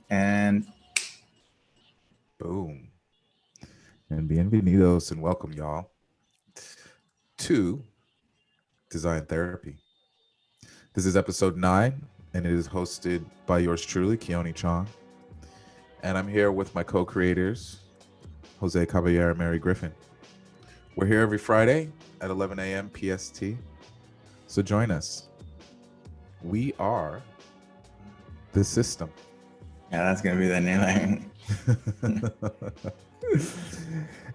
And Boom. And bienvenidos and welcome, y'all, to Design Therapy. This is episode 9, and it is hosted by yours truly, Keone Chong. And I'm here with my co creators, Jose Caballer and Mary Griffin. We're here every Friday at 11 a.m. PST. So join us. We are the Systm. yeah, that's gonna be the name.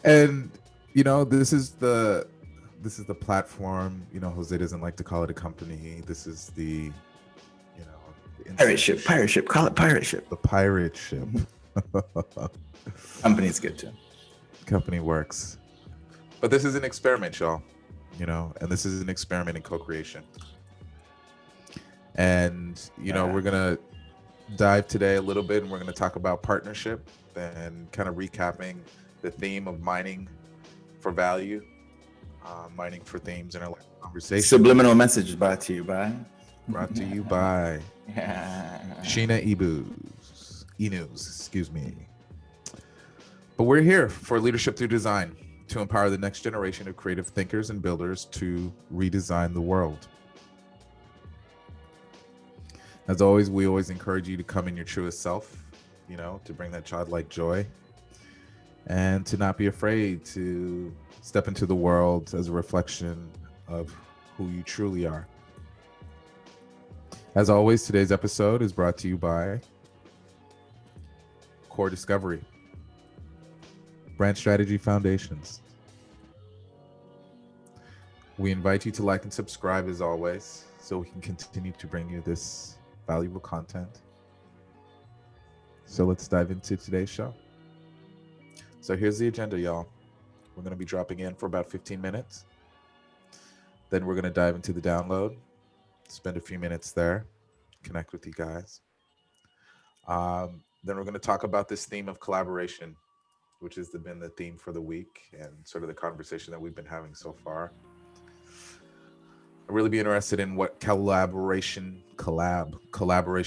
And this is the platform. Jose doesn't like to call it a company. This is the Pirate ship. Call it pirate ship. the pirate ship. Company's good too. Company works. But this is an experiment, y'all. And this is an experiment in co-creation. And we're gonna dive today a little bit, and we're gonna talk about partnership and kind of recapping the theme of mining for value, mining for themes in our life conversation. Subliminal message brought to you by Sheena Inus, excuse me. But we're here for leadership through design to empower the next generation of creative thinkers and builders to redesign the world. As always, we always encourage you to come in your truest self, to bring that childlike joy and to not be afraid to step into the world as a reflection of who you truly are. As always, today's episode is brought to you by Core Discovery, Brand Strategy Foundations. We invite you to like and subscribe as always, so we can continue to bring you this valuable content. So let's dive into today's show. So here's the agenda, y'all. We're going to be dropping in for about 15 minutes. Then we're going to dive into the download, spend a few minutes there, connect with you guys. Then we're going to talk about this theme of collaboration, which has been the theme for the week and sort of the conversation that we've been having so far. I'd really be interested in what collaboration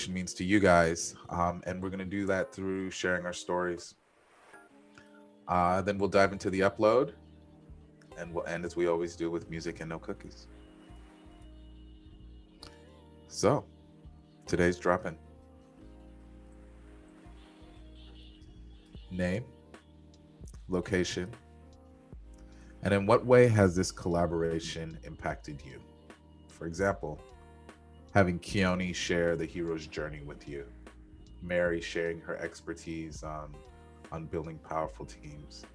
means to you guys. And we're going to do that through sharing our stories. Then we'll dive into the upload, and we'll end as we always do with music and no cookies. So, today's drop-in. Name, location, and in what way has this collaboration impacted you? For example, having Keone share the hero's journey with you, Mary sharing her expertise on building powerful teams,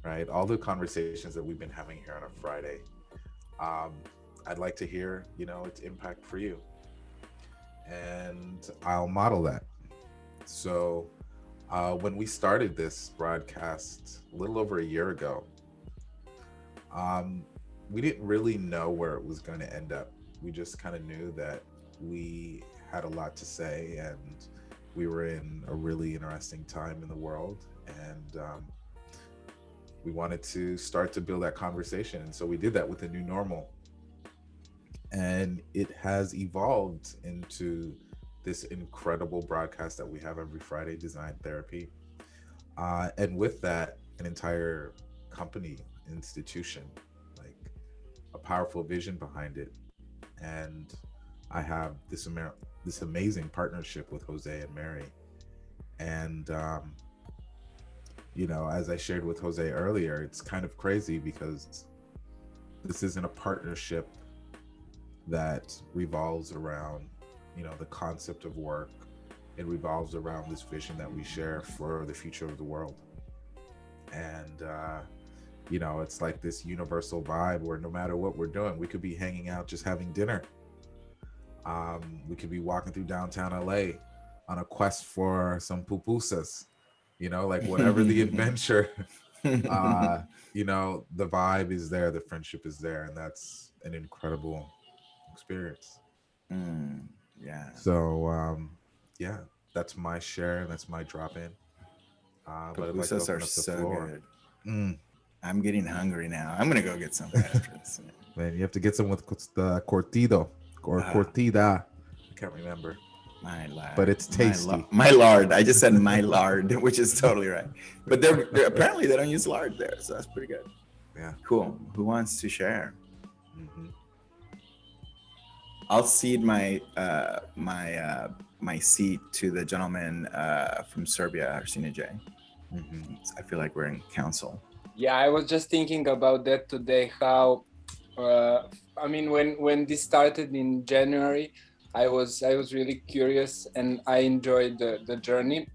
right? All the conversations that we've been having here on a Friday. I'd like to hear, its impact for you. And I'll model that. So when we started this broadcast a little over a year ago, we didn't really know where it was going to end up. We just kind of knew that we had a lot to say, and we were in a really interesting time in the world, and we wanted to start to build that conversation. And so we did that with the new normal, and it has evolved into this incredible broadcast that we have every Friday, Design Therapy. And with that, an entire company, institution, like a powerful vision behind it. And I have this amazing partnership with Jose and Mary. And as I shared with Jose earlier, it's kind of crazy because this isn't a partnership that revolves around the concept of work. It revolves around this vision that we share for the future of the world. And it's like this universal vibe where no matter what we're doing, we could be hanging out just having dinner. We could be walking through downtown LA on a quest for some pupusas, like whatever the adventure, the vibe is there, the friendship is there, and that's an incredible experience. Yeah. So, yeah, that's my share, and that's my drop in. But I'd like to Pupusas open are up the so floor. good. I'm getting hungry now. I'm gonna go get some after this. Man, you have to get some with the cortido or cortida. I can't remember. My lard. But it's tasty. My lard. I just said my lard, which is totally right. But they're apparently they don't use lard there, so that's pretty good. Yeah. Cool. Who wants to share? Mm-hmm. I'll cede my my seat to the gentleman from Serbia, Arsena J. Mm-hmm. I feel like we're in council. Yeah, I was just thinking about that today. How, I mean, when this started in January, I was really curious and I enjoyed the journey.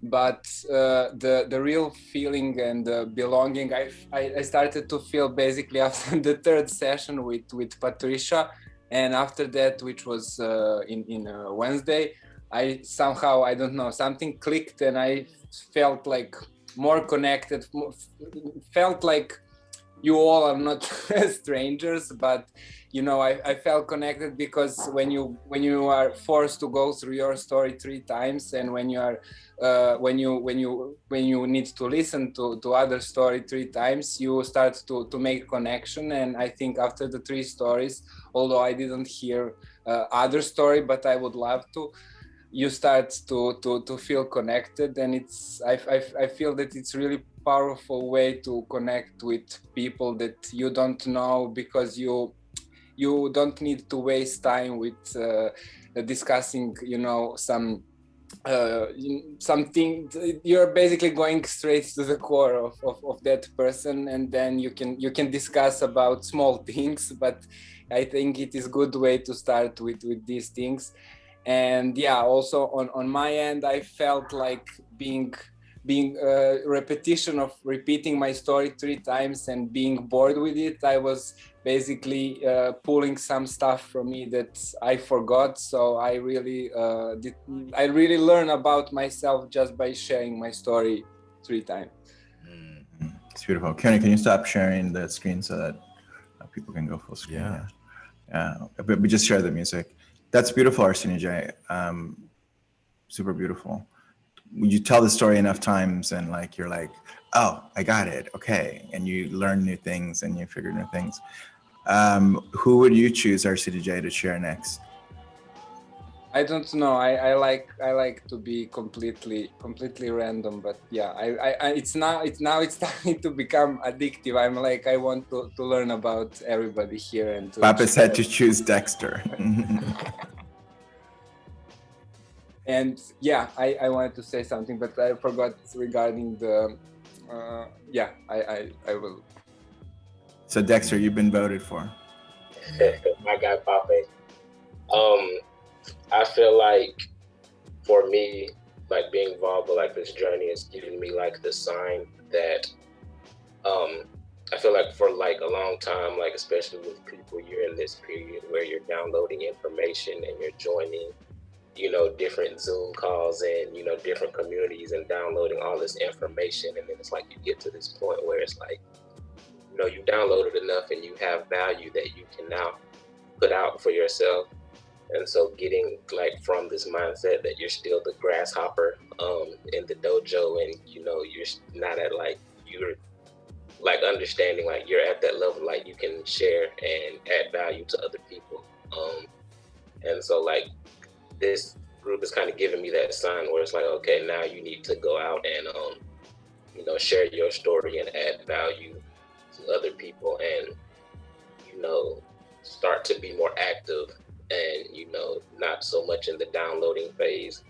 But the real feeling and the belonging, I started to feel basically after the third session with Patricia, and after that, which was in Wednesday, I somehow, I don't know, something clicked and I felt like more connected, felt like you all are not strangers, but you know, I felt connected because when you are forced to go through your story 3 times, and when you are when you need to listen to other story 3 times, you start to make connection. And I think after the 3 stories, although I didn't hear other story, but I would love to, you start to feel connected. And it's I feel that it's really powerful way to connect with people that you don't know, because you don't need to waste time with discussing, you know, something. You're basically going straight to the core of that person, and then you can discuss about small things. But I think it is good way to start with these things. And yeah, also on my end, I felt like being repetition of repeating my story 3 times and being bored with it. I was basically pulling some stuff from me that I forgot. So I really learned about myself just by sharing my story 3 times. It's beautiful. Keone, can you stop sharing the screen so that people can go full screen? Yeah. But we just share the music. That's beautiful, Arsena J. Super beautiful. You tell the story enough times and like you're like, oh, I got it. Okay. And you learn new things and you figure new things. Who would you choose, Arsena J, to share next? I don't know. I like to be completely random, but yeah, it's starting to become addictive. I'm like, I want to learn about everybody here and to. Papa said to choose Dexter. And yeah, I wanted to say something, but I forgot regarding the. Yeah, I will. So Dexter, you've been voted for. My guy Papa. I feel like for me, like being involved with like this journey is giving me like the sign that I feel like for like a long time, like especially with people, you're in this period where you're downloading information and you're joining, you know, different Zoom calls and, you know, different communities and downloading all this information. And then it's like you get to this point where it's like, you know, you downloaded enough and you have value that you can now put out for yourself. And so getting like from this mindset that you're still the grasshopper in the dojo, and you know you're not at like, you're like understanding like you're at that level like you can share and add value to other people. And so like this group is kind of giving me that sign where it's like, okay, now you need to go out and you know, share your story and add value to other people, and you know, start to be more active. And you know, not so much in the downloading phase.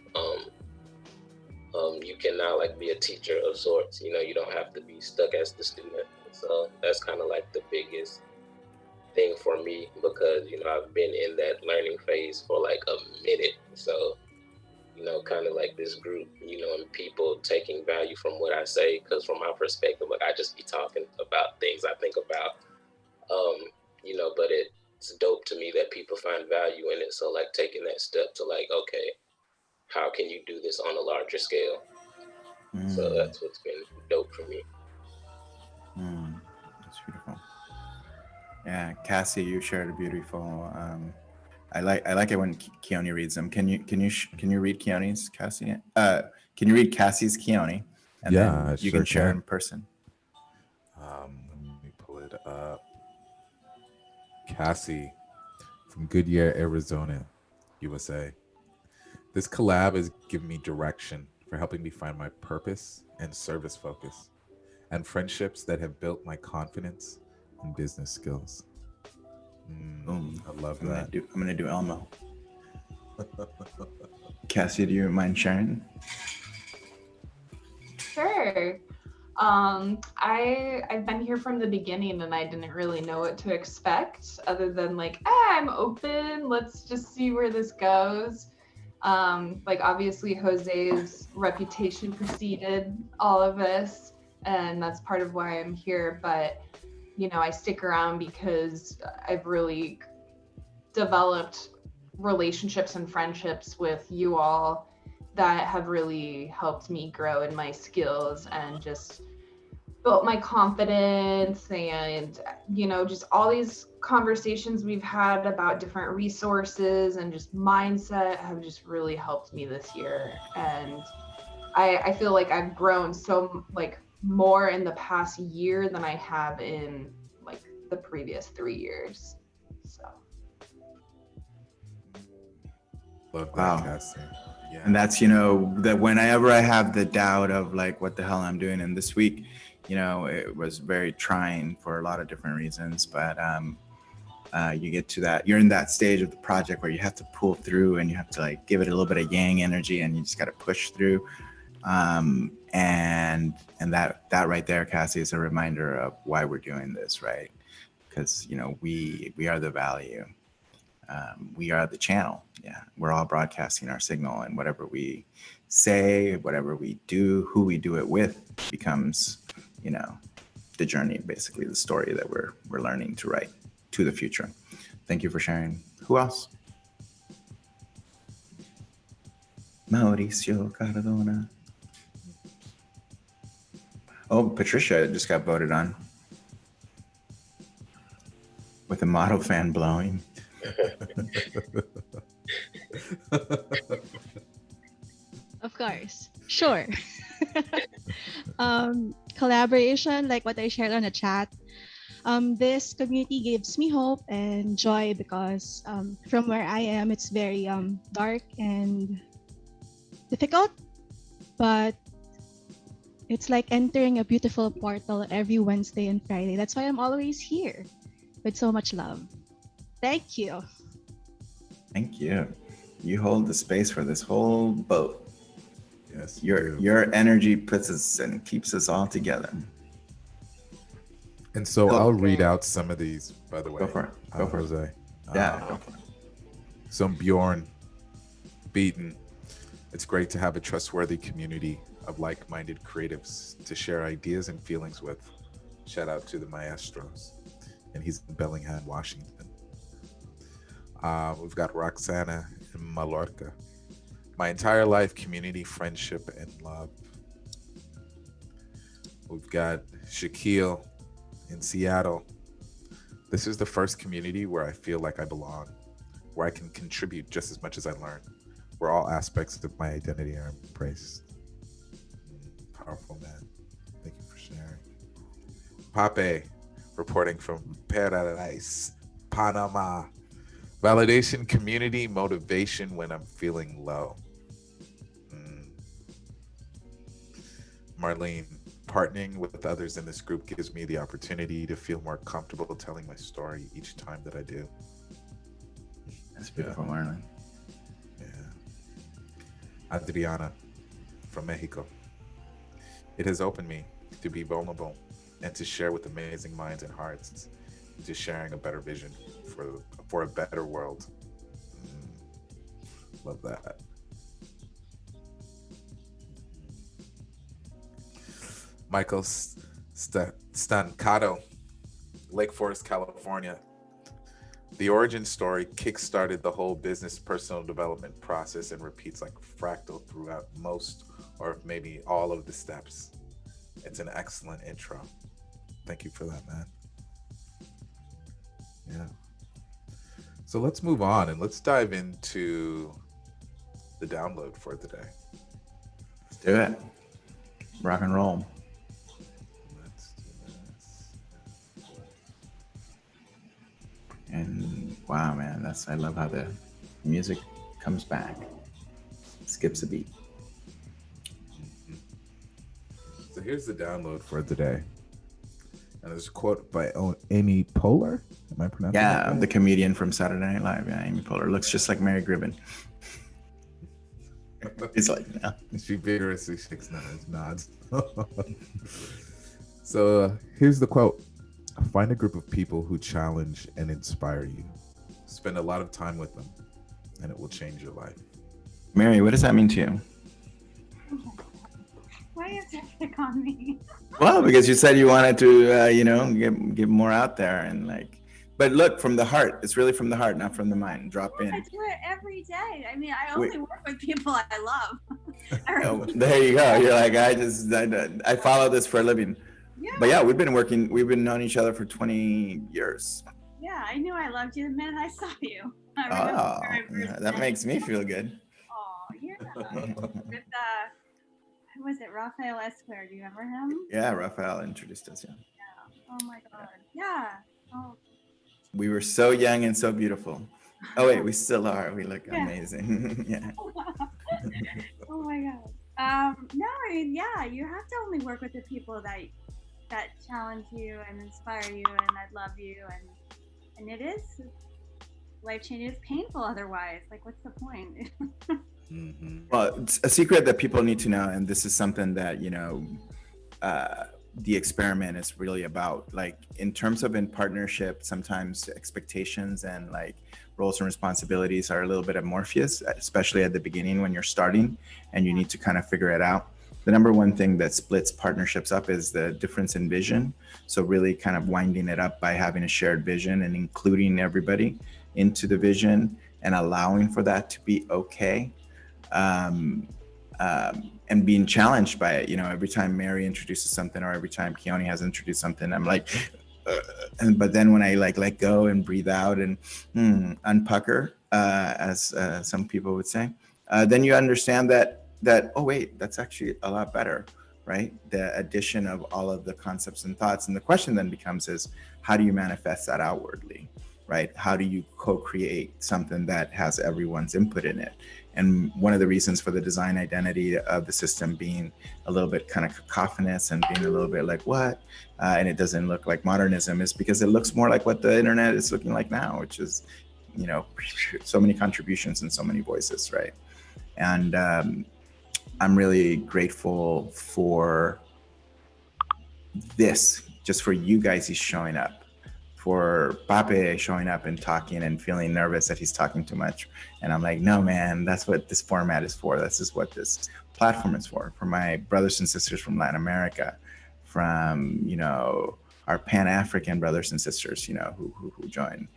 You can now like be a teacher of sorts. You know, you don't have to be stuck as the student. So that's kind of like the biggest thing for me, because you know I've been in that learning phase for like a minute. So you know, kind of like this group, you know, and people taking value from what I say, because from my perspective, like I just be talking about things I think about. You know, but it's dope to me that people find value in it. So like taking that step to like, okay, how can you do this on a larger scale? So that's what's been dope for me. That's beautiful. Yeah, Cassie, you shared a beautiful. I like it when Keone reads them. Can you read Keone's, Cassie? Can you read Cassie's Keone? And then you can share in person. Let me pull it up. Cassie from Goodyear, Arizona, USA. This collab has given me direction for helping me find my purpose and service focus, and friendships that have built my confidence and business skills. Boom. I love I'm that. gonna do Elmo. Cassie, do you mind sharing? Sure. I've been here from the beginning and I didn't really know what to expect other than like, I'm open. Let's just see where this goes. Like obviously Jose's reputation preceded all of this, and that's part of why I'm here. But you know, I stick around because I've really developed relationships and friendships with you all that have really helped me grow in my skills and just built my confidence. And you know, just all these conversations we've had about different resources and just mindset have just really helped me this year. And I feel like I've grown so like more in the past year than I have in like the previous 3 years. So Love that, Wow. Cassie. Yeah. And that's, you know, that whenever I have the doubt of like what the hell I'm doing, and this week, you know, it was very trying for a lot of different reasons, but you get to that, you're in that stage of the project where you have to pull through and you have to like give it a little bit of yang energy and you just got to push through. And that right there, Cassie, is a reminder of why we're doing this, right? Because, you know, we are the value. We are the channel. Yeah, we're all broadcasting our signal, and whatever we say, whatever we do, who we do it with becomes, you know, the journey, basically the story that we're learning to write to the future. Thank you for sharing. Who else? Mauricio Cardona. Oh, Patricia just got voted on with a model fan blowing. Of course. Sure. Collaboration, like what I shared on the chat. This community gives me hope and joy because from where I am, it's very dark and difficult, but it's like entering a beautiful portal every Wednesday and Friday. That's why I'm always here with so much love. Thank you. Thank you. You hold the space for this whole boat. Yes. Your energy puts us and keeps us all together. And so I'll read out some of these, by the way. Go for it. Go for it. Jose. Yeah, go for it. Some Bjorn Beaton. It's great to have a trustworthy community of like-minded creatives to share ideas and feelings with. Shout out to the maestros. And he's in Bellingham, Washington. We've got Roxana in Mallorca. My entire life, community, friendship, and love. We've got Shaquille in Seattle. This is the first community where I feel like I belong, where I can contribute just as much as I learn, where all aspects of my identity are embraced. Powerful, man. Thank you for sharing. Pape, reporting from Paradise, Panama. Validation, community, motivation when I'm feeling low. Marlene, partnering with others in this group gives me the opportunity to feel more comfortable telling my story each time that I do. That's beautiful, Marlene. Yeah. Adriana from Mexico. It has opened me to be vulnerable and to share with amazing minds and hearts, to sharing a better vision for a better world. Love that. Michael Stancato, Lake Forest, California. The origin story kickstarted the whole business personal development process and repeats like a fractal throughout most or maybe all of the steps. It's an excellent intro. Thank you for that, man. Yeah. So let's move on and let's dive into the download for today. Let's do it. Rock and roll. Let's do this. And wow, man, I love how the music comes back. skips a beat. So here's the download for today. And there's a quote by Amy Poehler. Am I pronouncing that Yeah, right? the comedian from Saturday Night Live. Yeah, Amy Poehler looks just like Mary Gribbin. He's like, yeah. She vigorously shakes nods. So here's the quote. Find a group of people who challenge and inspire you. Spend a lot of time with them, and it will change your life. Mary, what does that mean to you? Why is it pick on me? Well, because you said you wanted to, get more out there and like. But look, from the heart. It's really from the heart, not from the mind. Drop in. I do it every day. I mean, I only work with people I love. Oh, there you go. You're like, I follow this for a living. Yeah. But yeah, we've been knowing each other for 20 years. Yeah, I knew I loved you the minute I saw you. Oh, yeah, that makes me feel good. Oh, yeah. With was it Rafael Esquire? Do you remember him? Yeah, Rafael introduced us. Yeah. Oh my God. Yeah. Oh. We were so young and so beautiful. Oh wait, we still are. We look amazing. Yeah. Oh my God. No, I mean, yeah, you have to only work with the people that challenge you and inspire you and that love you, and it is life changing. It's painful otherwise. Like, what's the point? Well, it's a secret that people need to know, and this is something that the experiment is really about. Like, in terms of in partnership, sometimes expectations and like roles and responsibilities are a little bit amorphous, especially at the beginning when you're starting and you need to kind of figure it out. The number one thing that splits partnerships up is the difference in vision. So really kind of winding it up by having a shared vision and including everybody into the vision and allowing for that to be okay. And being challenged by it. Every time Mary introduces something or every time Keone has introduced something, I'm like, but then when I let go and breathe out and unpucker, as some people would say, then you understand that, oh wait, that's actually a lot better, right? The addition of all of the concepts and thoughts. And the question then becomes is, how do you manifest that outwardly, right? How do you co-create something that has everyone's input in it? And one of the reasons for the design identity of the system being a little bit kind of cacophonous and being a little bit like what, and it doesn't look like modernism, is because it looks more like what the internet is looking like now, which is, so many contributions and so many voices, right? And I'm really grateful for this, just for you guys showing up, for Pape showing up and talking and feeling nervous that he's talking too much. And I'm like, no, man, that's what this format is for. This is what this platform is for my brothers and sisters from Latin America, from, our Pan-African brothers and sisters, who join.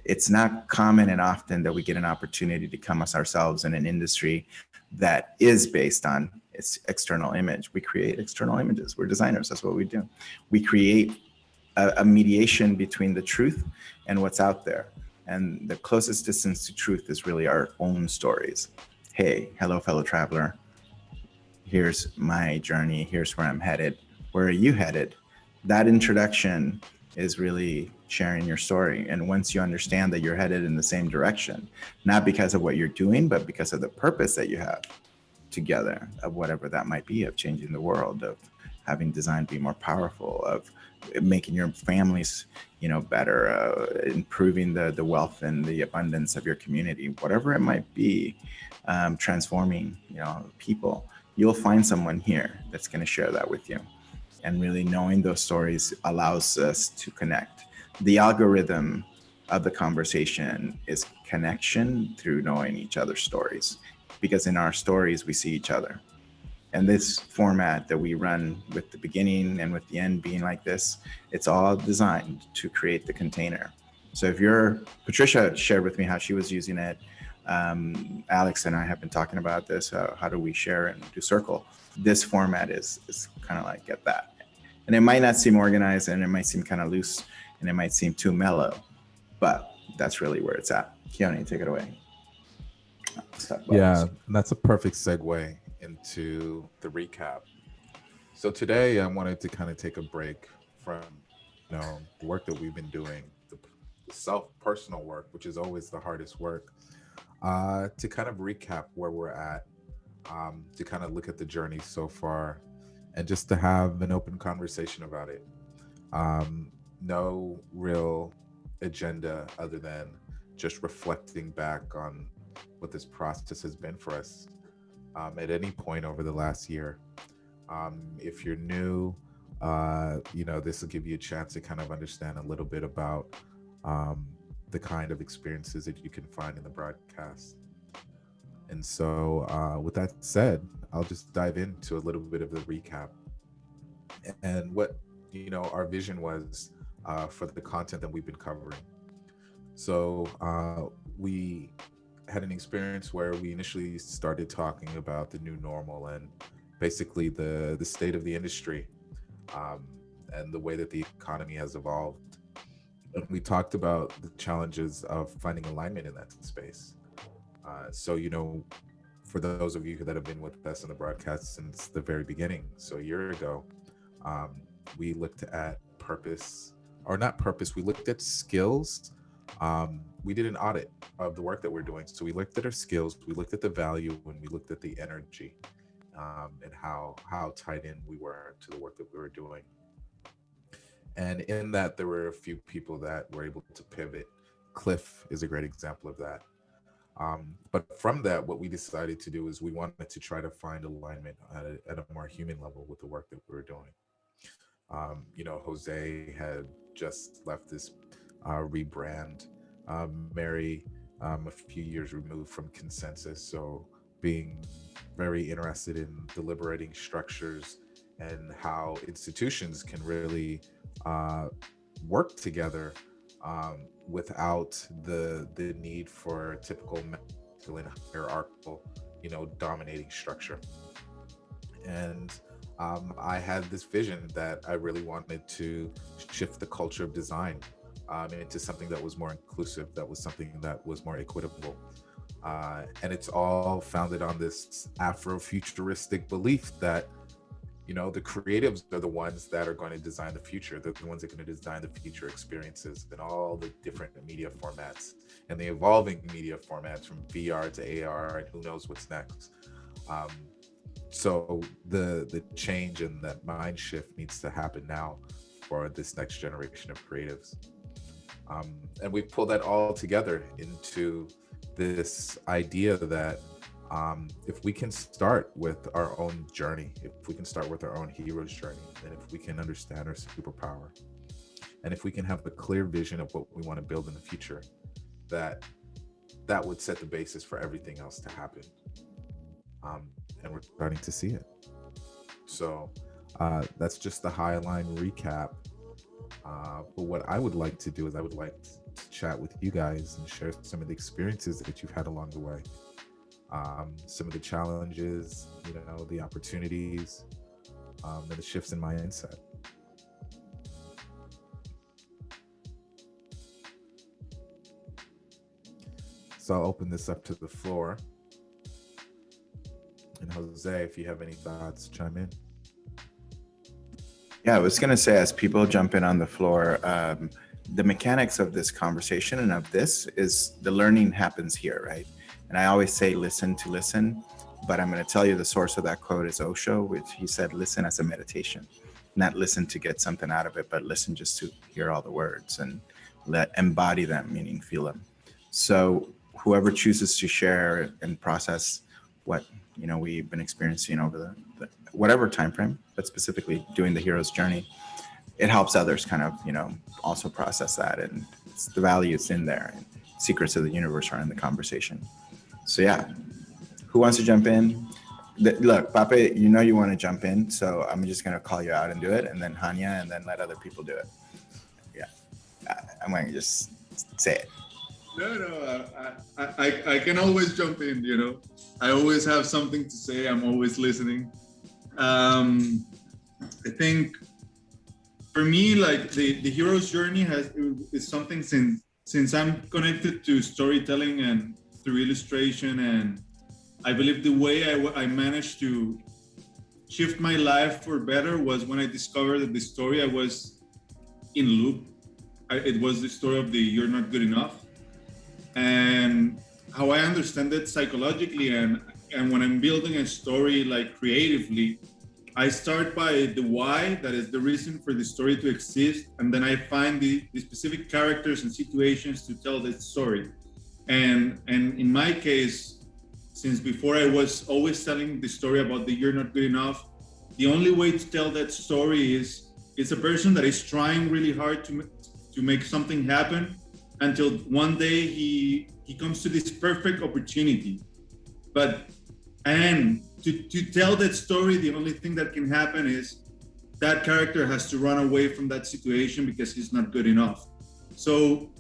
It's not common and often that we get an opportunity to come as ourselves in an industry that is based on its external image. We create external images. We're designers. That's what we do. We create a mediation between the truth and what's out there. And the closest distance to truth is really our own stories. Hey, hello, fellow traveler. Here's my journey. Here's where I'm headed. Where are you headed? That introduction is really sharing your story. And once you understand that you're headed in the same direction, not because of what you're doing, but because of the purpose that you have together, of whatever that might be, of changing the world, of having design be more powerful, of making your families, better, improving the wealth and the abundance of your community, whatever it might be, transforming, people, you'll find someone here that's going to share that with you. And really knowing those stories allows us to connect. The algorithm of the conversation is connection through knowing each other's stories, because in our stories, we see each other. And this format that we run with the beginning and with the end being like this, it's all designed to create the container. So Patricia shared with me how she was using it. Alex and I have been talking about this. How do we share and do circle? This format is kind of like get that. And it might not seem organized and it might seem kind of loose and it might seem too mellow, but that's really where it's at. Keone, take it away. Yeah, that's a perfect segue into the recap. So today I wanted to kind of take a break from the work that we've been doing, the personal work, which is always the hardest work, to kind of recap where we're at to kind of look at the journey so far and just to have an open conversation about it. No real agenda other than just reflecting back on what this process has been for us at any point over the last year. If you're new, this will give you a chance to kind of understand a little bit about the kind of experiences that you can find in the broadcast. And so with that said, I'll just dive into a little bit of the recap and what, our vision was for the content that we've been covering. So we had an experience where we initially started talking about the new normal and basically the state of the industry and the way that the economy has evolved. And we talked about the challenges of finding alignment in that space. So, for those of you that have been with us on the broadcast since the very beginning, so a year ago, we looked at we looked at skills. We did an audit of the work that we're doing. So we looked at our skills, we looked at the value, and we looked at the energy and how tied in we were to the work that we were doing. And in that, there were a few people that were able to pivot. Cliff is a great example of that. But from that, what we decided to do is we wanted to try to find alignment at a more human level with the work that we were doing. Jose had just left this rebrand. Mary, a few years removed from Consensus, so being very interested in deliberating structures and how institutions can really work together without the need for typical masculine hierarchical, dominating structure. And I had this vision that I really wanted to shift the culture of design into something that was more inclusive, that was something that was more equitable. And it's all founded on this Afrofuturistic belief that, the creatives are the ones that are going to design the future. They're the ones that are going to design the future experiences and all the different media formats and the evolving media formats from VR to AR and who knows what's next. So the change and that mind shift needs to happen now for this next generation of creatives. And we pull that all together into this idea that if we can start with our own journey, if we can start with our own hero's journey, and if we can understand our superpower, and if we can have a clear vision of what we want to build in the future, that would set the basis for everything else to happen. And we're starting to see it. So that's just the Highline recap. But what I would like to do is I would like to chat with you guys and share some of the experiences that you've had along the way. Some of the challenges, the opportunities, and the shifts in mindset. So I'll open this up to the floor. And Jose, if you have any thoughts, chime in. Yeah, I was going to say, as people jump in on the floor, the mechanics of this conversation and of this is the learning happens here, right? And I always say listen to listen, but I'm going to tell you the source of that quote is Osho, which he said, listen as a meditation, not listen to get something out of it, but listen just to hear all the words and embody them, meaning feel them. So whoever chooses to share and process what we've been experiencing over the whatever time frame, but specifically doing the hero's journey, it helps others kind of also process that, and it's the value is in there, and secrets of the universe are in the conversation. So yeah, who wants to jump in? Look, Pape, you want to jump in, so I'm just gonna call you out and do it, and then Hanya, and then let other people do it. Yeah, I'm going to just say it. No, I can always jump in, I always have something to say. I'm always listening. I think for me, like the hero's journey is something since I'm connected to storytelling and through illustration, and I believe the way I managed to shift my life for better was when I discovered that the story I was in loop. It was the story of the "you're not good enough." And how I understand it psychologically and and when I'm building a story like creatively, I start by the why, that is the reason for the story to exist, and then I find the specific characters and situations to tell that story. And in my case, since before I was always telling the story about the you're not good enough, the only way to tell that story is it's a person that is trying really hard to make something happen until one day he comes to this perfect opportunity. And to tell that story, the only thing that can happen is that character has to run away from that situation because he's not good enough. So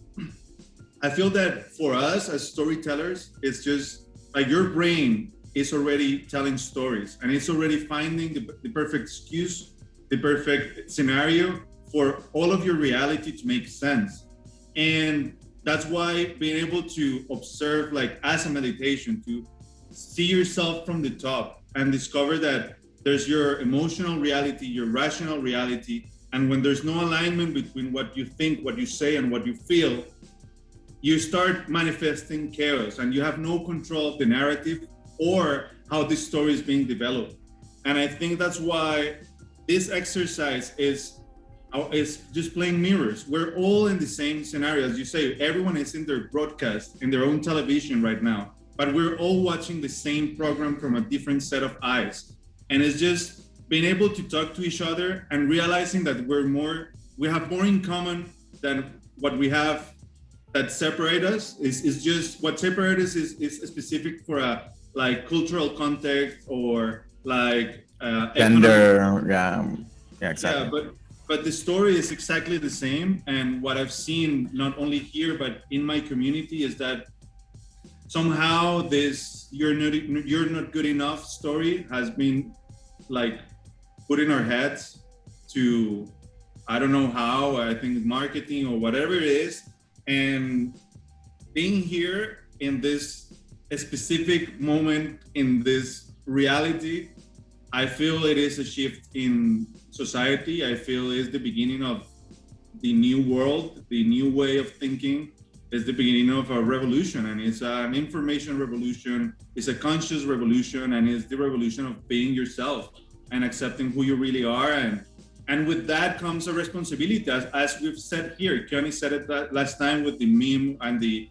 I feel that for us as storytellers, it's just like your brain is already telling stories and it's already finding the perfect excuse, the perfect scenario for all of your reality to make sense. And that's why being able to observe, like as a meditation, to see yourself from the top and discover that there's your emotional reality, your rational reality. And when there's no alignment between what you think, what you say, and what you feel, you start manifesting chaos and you have no control of the narrative or how this story is being developed. And I think that's why this exercise is just playing mirrors. We're all in the same scenario. As you say, everyone is in their broadcast, in their own television right now, but we're all watching the same program from a different set of eyes. And it's just being able to talk to each other and realizing that we have more in common than what we have that separate us. Is just what separates us is specific for a like cultural context or like gender. Yeah, exactly. Yeah, but the story is exactly the same. And what I've seen not only here but in my community is that somehow this you're not good enough story has been like put in our heads to, I don't know how, I think marketing or whatever it is. And being here in this specific moment in this reality, I feel it is a shift in society. I feel it's the beginning of the new world, the new way of thinking. It's the beginning of a revolution, and it's an information revolution. It's a conscious revolution, and it's the revolution of being yourself and accepting who you really are. And with that comes a responsibility, as we've said here. Keone said it last time with the meme and the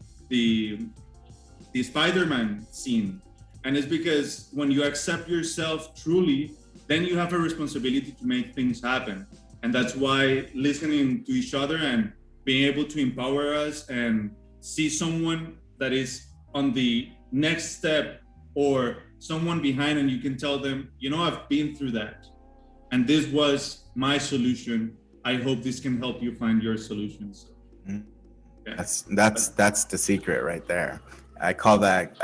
Spider-Man scene. And it's because when you accept yourself truly, then you have a responsibility to make things happen. And that's why listening to each other and being able to empower us and see someone that is on the next step or someone behind, and you can tell them, you know, I've been through that. And this was my solution. I hope this can help you find your solutions. Yeah. That's the secret right there. I call that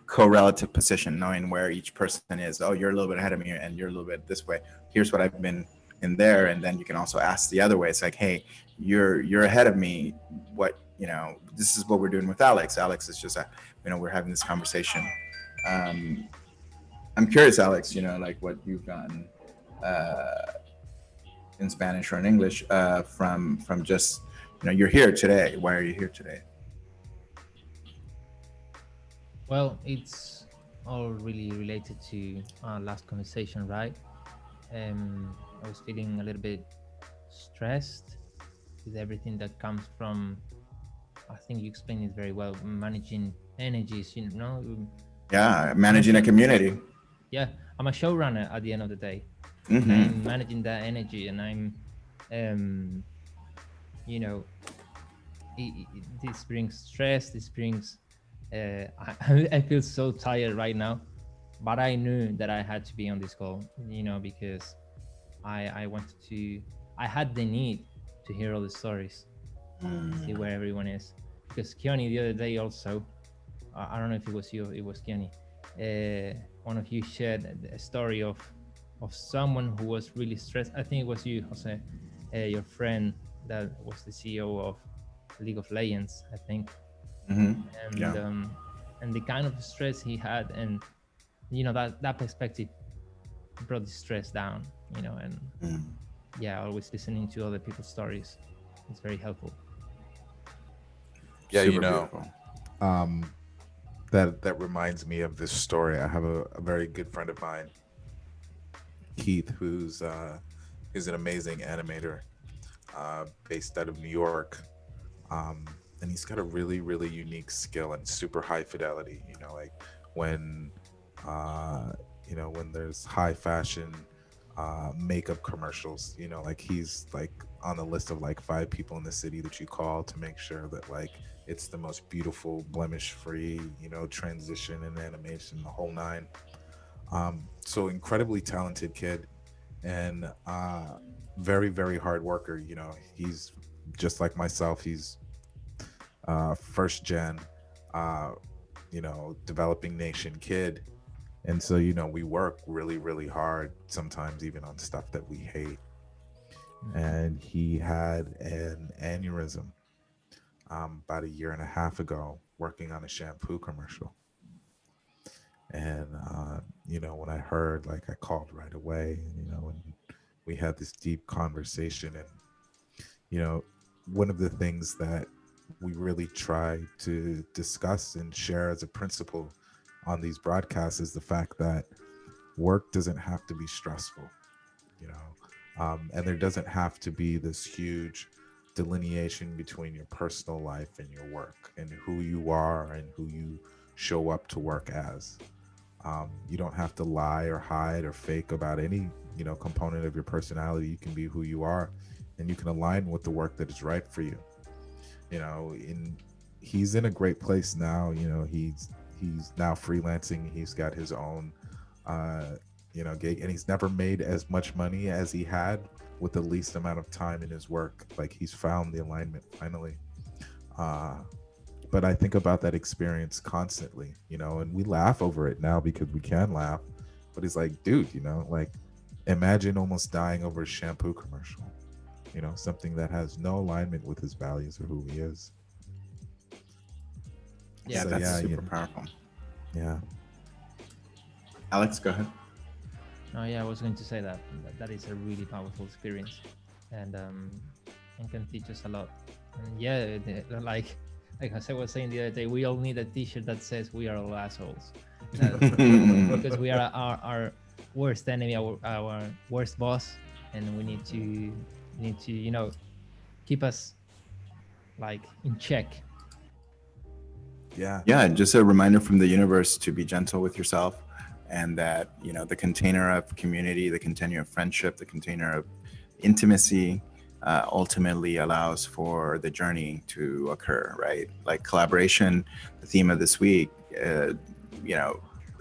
correlative position, knowing where each person is. Oh, you're a little bit ahead of me and you're a little bit this way. Here's what I've been in there. And then you can also ask the other way. It's like, hey, you're ahead of me. What, you know, this is what we're doing with Alex. Alex is just, we're having this conversation. I'm curious, Alex, like what you've gotten in Spanish or in English from just, you're here today. Why are you here today? Well, it's all really related to our last conversation, right? I was feeling a little bit stressed with everything that comes from, I think you explained it very well, managing energies, Yeah, managing a community. Yeah, I'm a showrunner at the end of the day. Mm-hmm. I'm managing that energy, and I'm, this brings stress, this brings, I feel so tired right now, but I knew that I had to be on this call, because I wanted to, I had the need to hear all the stories, see where everyone is. Because Keone the other day also, I don't know if it was you, it was Keone, one of you shared a story of someone who was really stressed. I think it was you, Jose, your friend that was the CEO of League of Legends, I think. Mm-hmm. And yeah. And the kind of stress he had, and that perspective brought the stress down, and yeah, always listening to other people's stories, it's very helpful. Yeah, Super beautiful. that reminds me of this story. I have a very good friend of mine, Keith, who's is an amazing animator, based out of New York. Um, and he's got a really, really unique skill and super high fidelity. Like when, uh, when there's high fashion makeup commercials, like he's like on the list of like 5 people in the city that you call to make sure that like it's the most beautiful, blemish free, transition and animation, the whole nine. So incredibly talented kid, and very, very hard worker. He's just like myself. He's first gen, uh, developing nation kid. And so, we work really, really hard, sometimes even on stuff that we hate. And he had an aneurysm about a year and a half ago, working on a shampoo commercial. And, when I heard, like, I called right away, and we had this deep conversation. And, one of the things that we really try to discuss and share as a principle on these broadcasts is the fact that work doesn't have to be stressful, and there doesn't have to be this huge delineation between your personal life and your work and who you are and who you show up to work as. You don't have to lie or hide or fake about any, component of your personality. You can be who you are, and you can align with the work that is right for you. He's in a great place now. He's now freelancing. He's got his own, gig, and he's never made as much money as he had with the least amount of time in his work. Like, he's found the alignment finally. But I think about that experience constantly, and we laugh over it now because we can laugh. But it's like, dude, like, imagine almost dying over a shampoo commercial, something that has no alignment with his values or who he is. Yeah, So, that's super powerful. Yeah. Alex, go ahead. No, yeah, I was going to say that is a really powerful experience, and can teach us a lot. And yeah, like I was saying the other day, we all need a T-shirt that says "We are all assholes," because we are our worst enemy, our worst boss, and we need to keep us like in check. Yeah, just a reminder from the universe to be gentle with yourself, and that the container of community, the container of friendship, the container of intimacy ultimately allows for the journey to occur, right? Like collaboration, the theme of this week,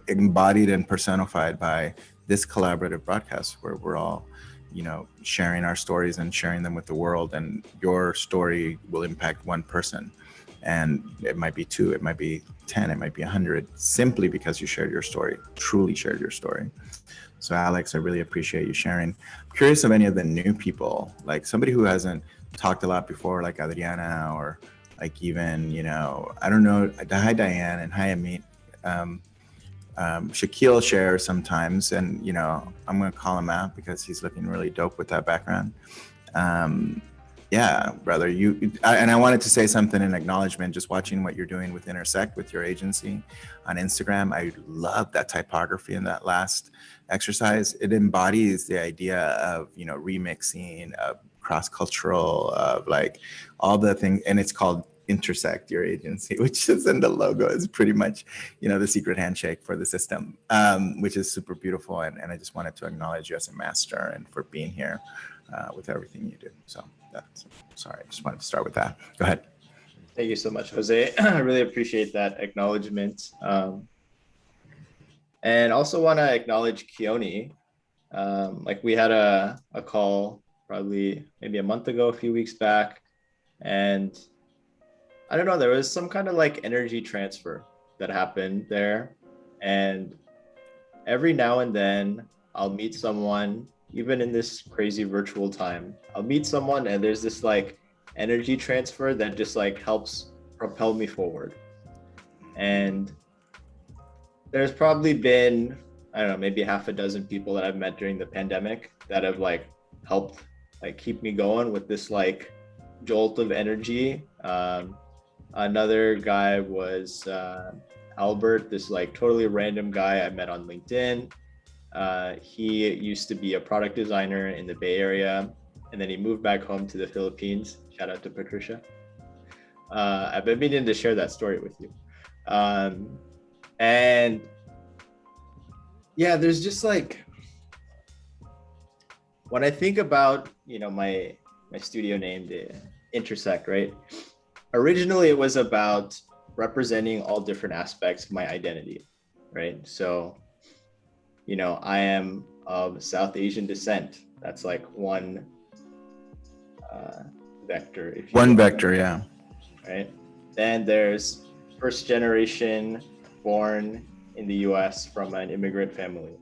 embodied and personified by this collaborative broadcast where we're all sharing our stories and sharing them with the world, and your story will impact one person. And it might be 2, it might be 10, it might be 100, simply because you shared your story, truly shared your story. So Alex, I really appreciate you sharing. I'm curious of any of the new people, like somebody who hasn't talked a lot before, like Adriana, or like even, I don't know, hi Diane and hi Amit. Shaquille shares sometimes, and I'm gonna call him out because he's looking really dope with that background. Yeah, brother, and I wanted to say something in acknowledgement, just watching what you're doing with Intersect, with your agency on Instagram. I love that typography in that last exercise. It embodies the idea of, remixing, of cross-cultural, of like all the things, and it's called Intersect, your agency, which is in the logo, is pretty much, the secret handshake for the system, which is super beautiful. And I just wanted to acknowledge you as a master and for being here with everything you do. So sorry, I just wanted to start with that. Go ahead. Thank you so much, Jose. I really appreciate that acknowledgement. And also want to acknowledge Keone. Like we had a call probably maybe a month ago, a few weeks back. And I don't know, there was some kind of like energy transfer that happened there. And every now and then I'll meet someone, even in this crazy virtual time, I'll meet someone and there's this like energy transfer that just like helps propel me forward. And there's probably been, I don't know, maybe half a dozen people that I've met during the pandemic that have like helped like keep me going with this like jolt of energy. Another guy was Albert, this like totally random guy I met on LinkedIn. He used to be a product designer in the Bay Area, and then he moved back home to the Philippines. Shout out to Patricia. I've been meaning to share that story with you. And yeah, there's just like, when I think about, you know, my studio name, the Intersect, right? Originally, it was about representing all different aspects of my identity, right? So, you know, I am of South Asian descent. That's like one vector. If you One vector, yeah. Right. Then there's first generation born in the US from an immigrant family.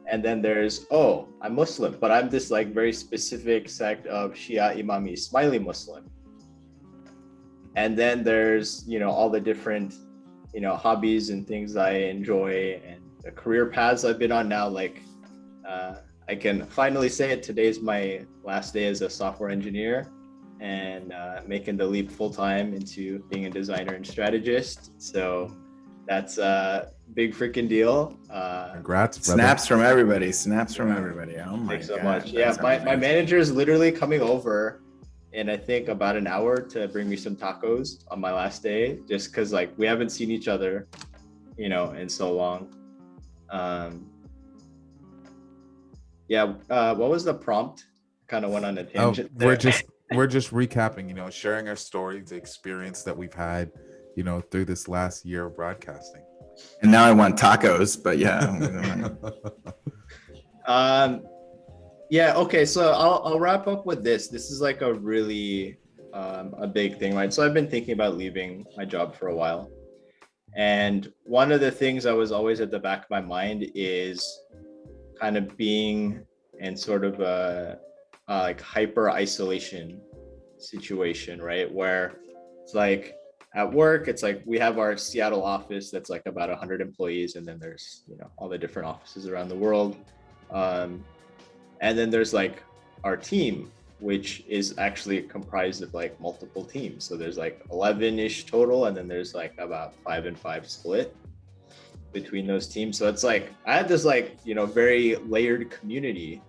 And then there's, oh, I'm Muslim, but I'm this like very specific sect of Shia Imami, Smiley Muslim. And then there's, you know, all the different, you know, hobbies and things I enjoy and the career paths I've been on now. Like, I can finally say it. Today's my last day as a software engineer and making the leap full time into being a designer and strategist. So that's a big freaking deal. Congrats, brother. Snaps from everybody. Snaps from everybody. Oh my Thanks so God, much. Yeah, that's my amazing. manager is literally coming over in I think about an hour to bring me some tacos on my last day, just because like we haven't seen each other, you know, in so long. Yeah, what was the prompt? Kind of went on a tangent. We're just recapping, you know, sharing our stories, the experience that we've had, you know, through this last year of broadcasting. And now I want tacos, but yeah. Yeah, okay, so I'll wrap up with this. This is like a really a big thing, right? So I've been thinking about leaving my job for a while. And one of the things I was always at the back of my mind is kind of being in sort of a like hyper isolation situation, right? Where it's like at work, it's like we have our Seattle office that's like about 100 employees, and then there's, you know, all the different offices around the world. And then there's like our team, which is actually comprised of like multiple teams. So there's like 11-ish total, and then there's like about 5 and 5 split between those teams. So it's like I had this like, you know, very layered community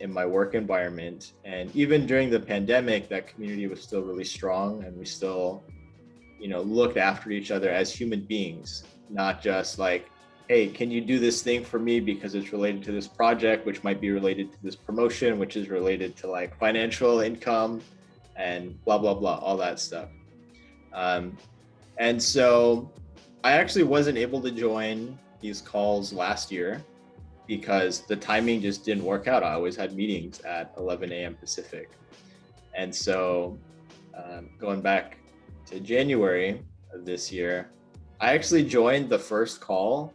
in my work environment. And even during the pandemic, that community was still really strong, and we still, you know, looked after each other as human beings, not just like, hey, can you do this thing for me because it's related to this project, which might be related to this promotion, which is related to like financial income and blah, blah, blah, all that stuff. And so I actually wasn't able to join these calls last year because the timing just didn't work out. I always had meetings at 11 a.m. Pacific. And so going back to January of this year, I actually joined the first call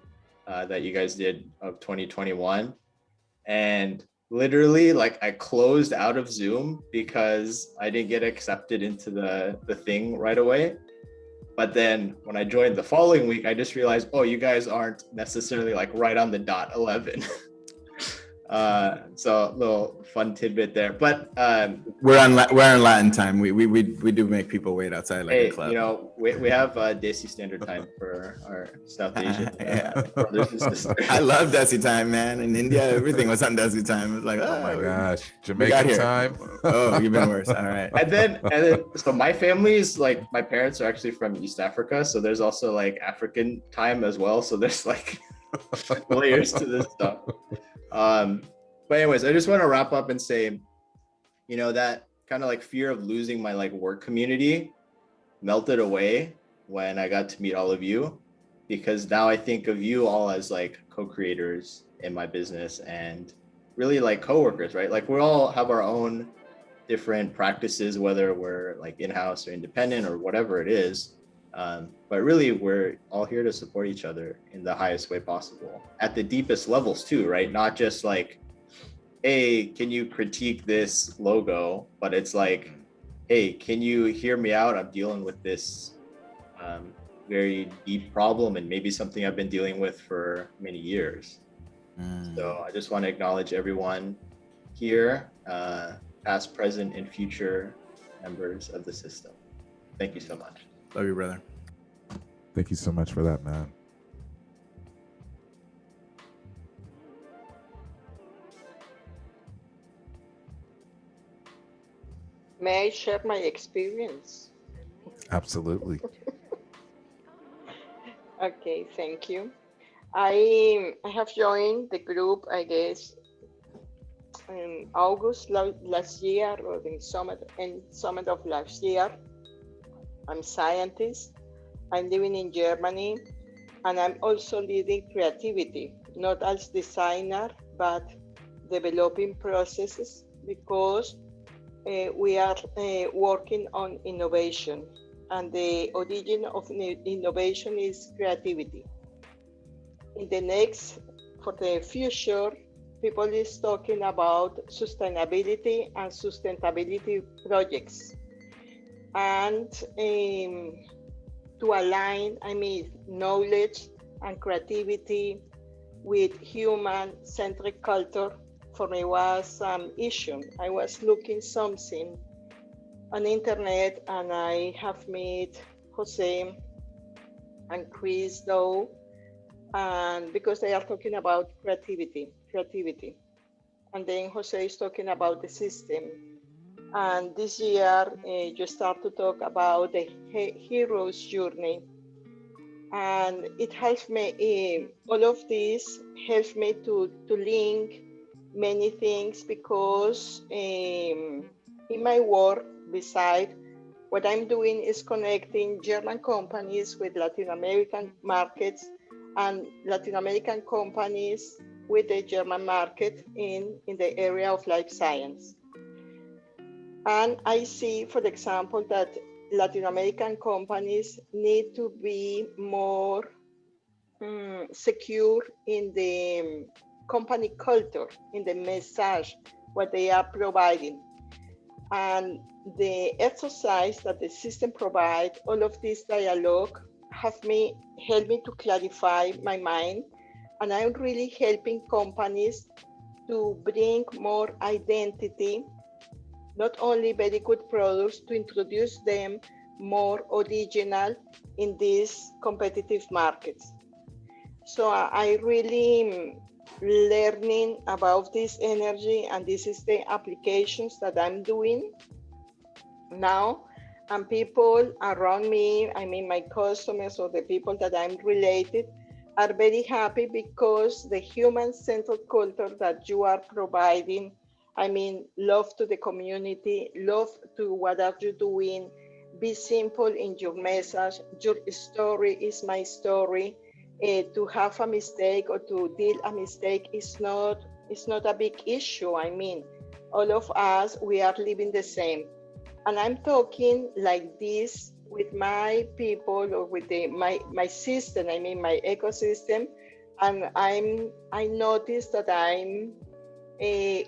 that you guys did of 2021. And literally like I closed out of Zoom because I didn't get accepted into the thing right away. But then when I joined the following week, I just realized, oh, you guys aren't necessarily like right on the dot 11. So a little fun tidbit there. But we're on Latin time. We do make people wait outside like hey, a club. you know, we have Desi Standard Time for our South Asian brothers and sisters. I love Desi time, man. In India, everything was on Desi time. It was like, Oh my gosh, we got Jamaican here. time. Oh, you've been worse. All right. And then so my family's like, my parents are actually from East Africa, so there's also like African time as well. So there's like layers to this stuff. But anyways, I just want to wrap up and say, you know, that kind of like fear of losing my like work community melted away when I got to meet all of you, because now I think of you all as like co-creators in my business and really like coworkers, right? Like we all have our own different practices, whether we're like in-house or independent or whatever it is. But really, we're all here to support each other in the highest way possible at the deepest levels too, right? Not just like, hey, can you critique this logo? But it's like, hey, can you hear me out? I'm dealing with this very deep problem and maybe something I've been dealing with for many years. So I just want to acknowledge everyone here, past, present, and future members of the system. Thank you so much. Love you, brother. Thank you so much for that, man. May I share my experience? Absolutely. Okay, thank you. I have joined the group, I guess, in August last year, or in summer of last year. I'm scientist. I'm living in Germany, and I'm also leading creativity, not as designer, but developing processes, because we are working on innovation, and the origin of innovation is creativity. In the next, for the future, people is talking about sustainability and sustainability projects, and to align, knowledge and creativity with human-centric culture. For me was issue. I was looking something on the internet, and I have met Jose and Chris though, and because they are talking about creativity. And then Jose is talking about the system. And this year, you start to talk about the hero's journey. And it helps me, all of this helps me to link many things, because in my work, beside what I'm doing is connecting German companies with Latin American markets, and Latin American companies with the German market in the area of life science. And I see, for example, that Latin American companies need to be more secure in the company culture, in the message, what they are providing. And the exercise that the system provides, all of this dialogue, helped me to clarify my mind. And I'm really helping companies to bring more identity, not only very good products, to introduce them more original in these competitive markets. So I really learning about this energy, and this is the applications that I'm doing now. And people around me, my customers or the people that I'm related, are very happy, because the human-centered culture that you are providing, love to the community, love to what are you doing, be simple in your message, your story is my story. To have a mistake or to deal a mistake is not a big issue. All of us, we are living the same. And I'm talking like this with my people, or with my system, my ecosystem. And I noticed that I'm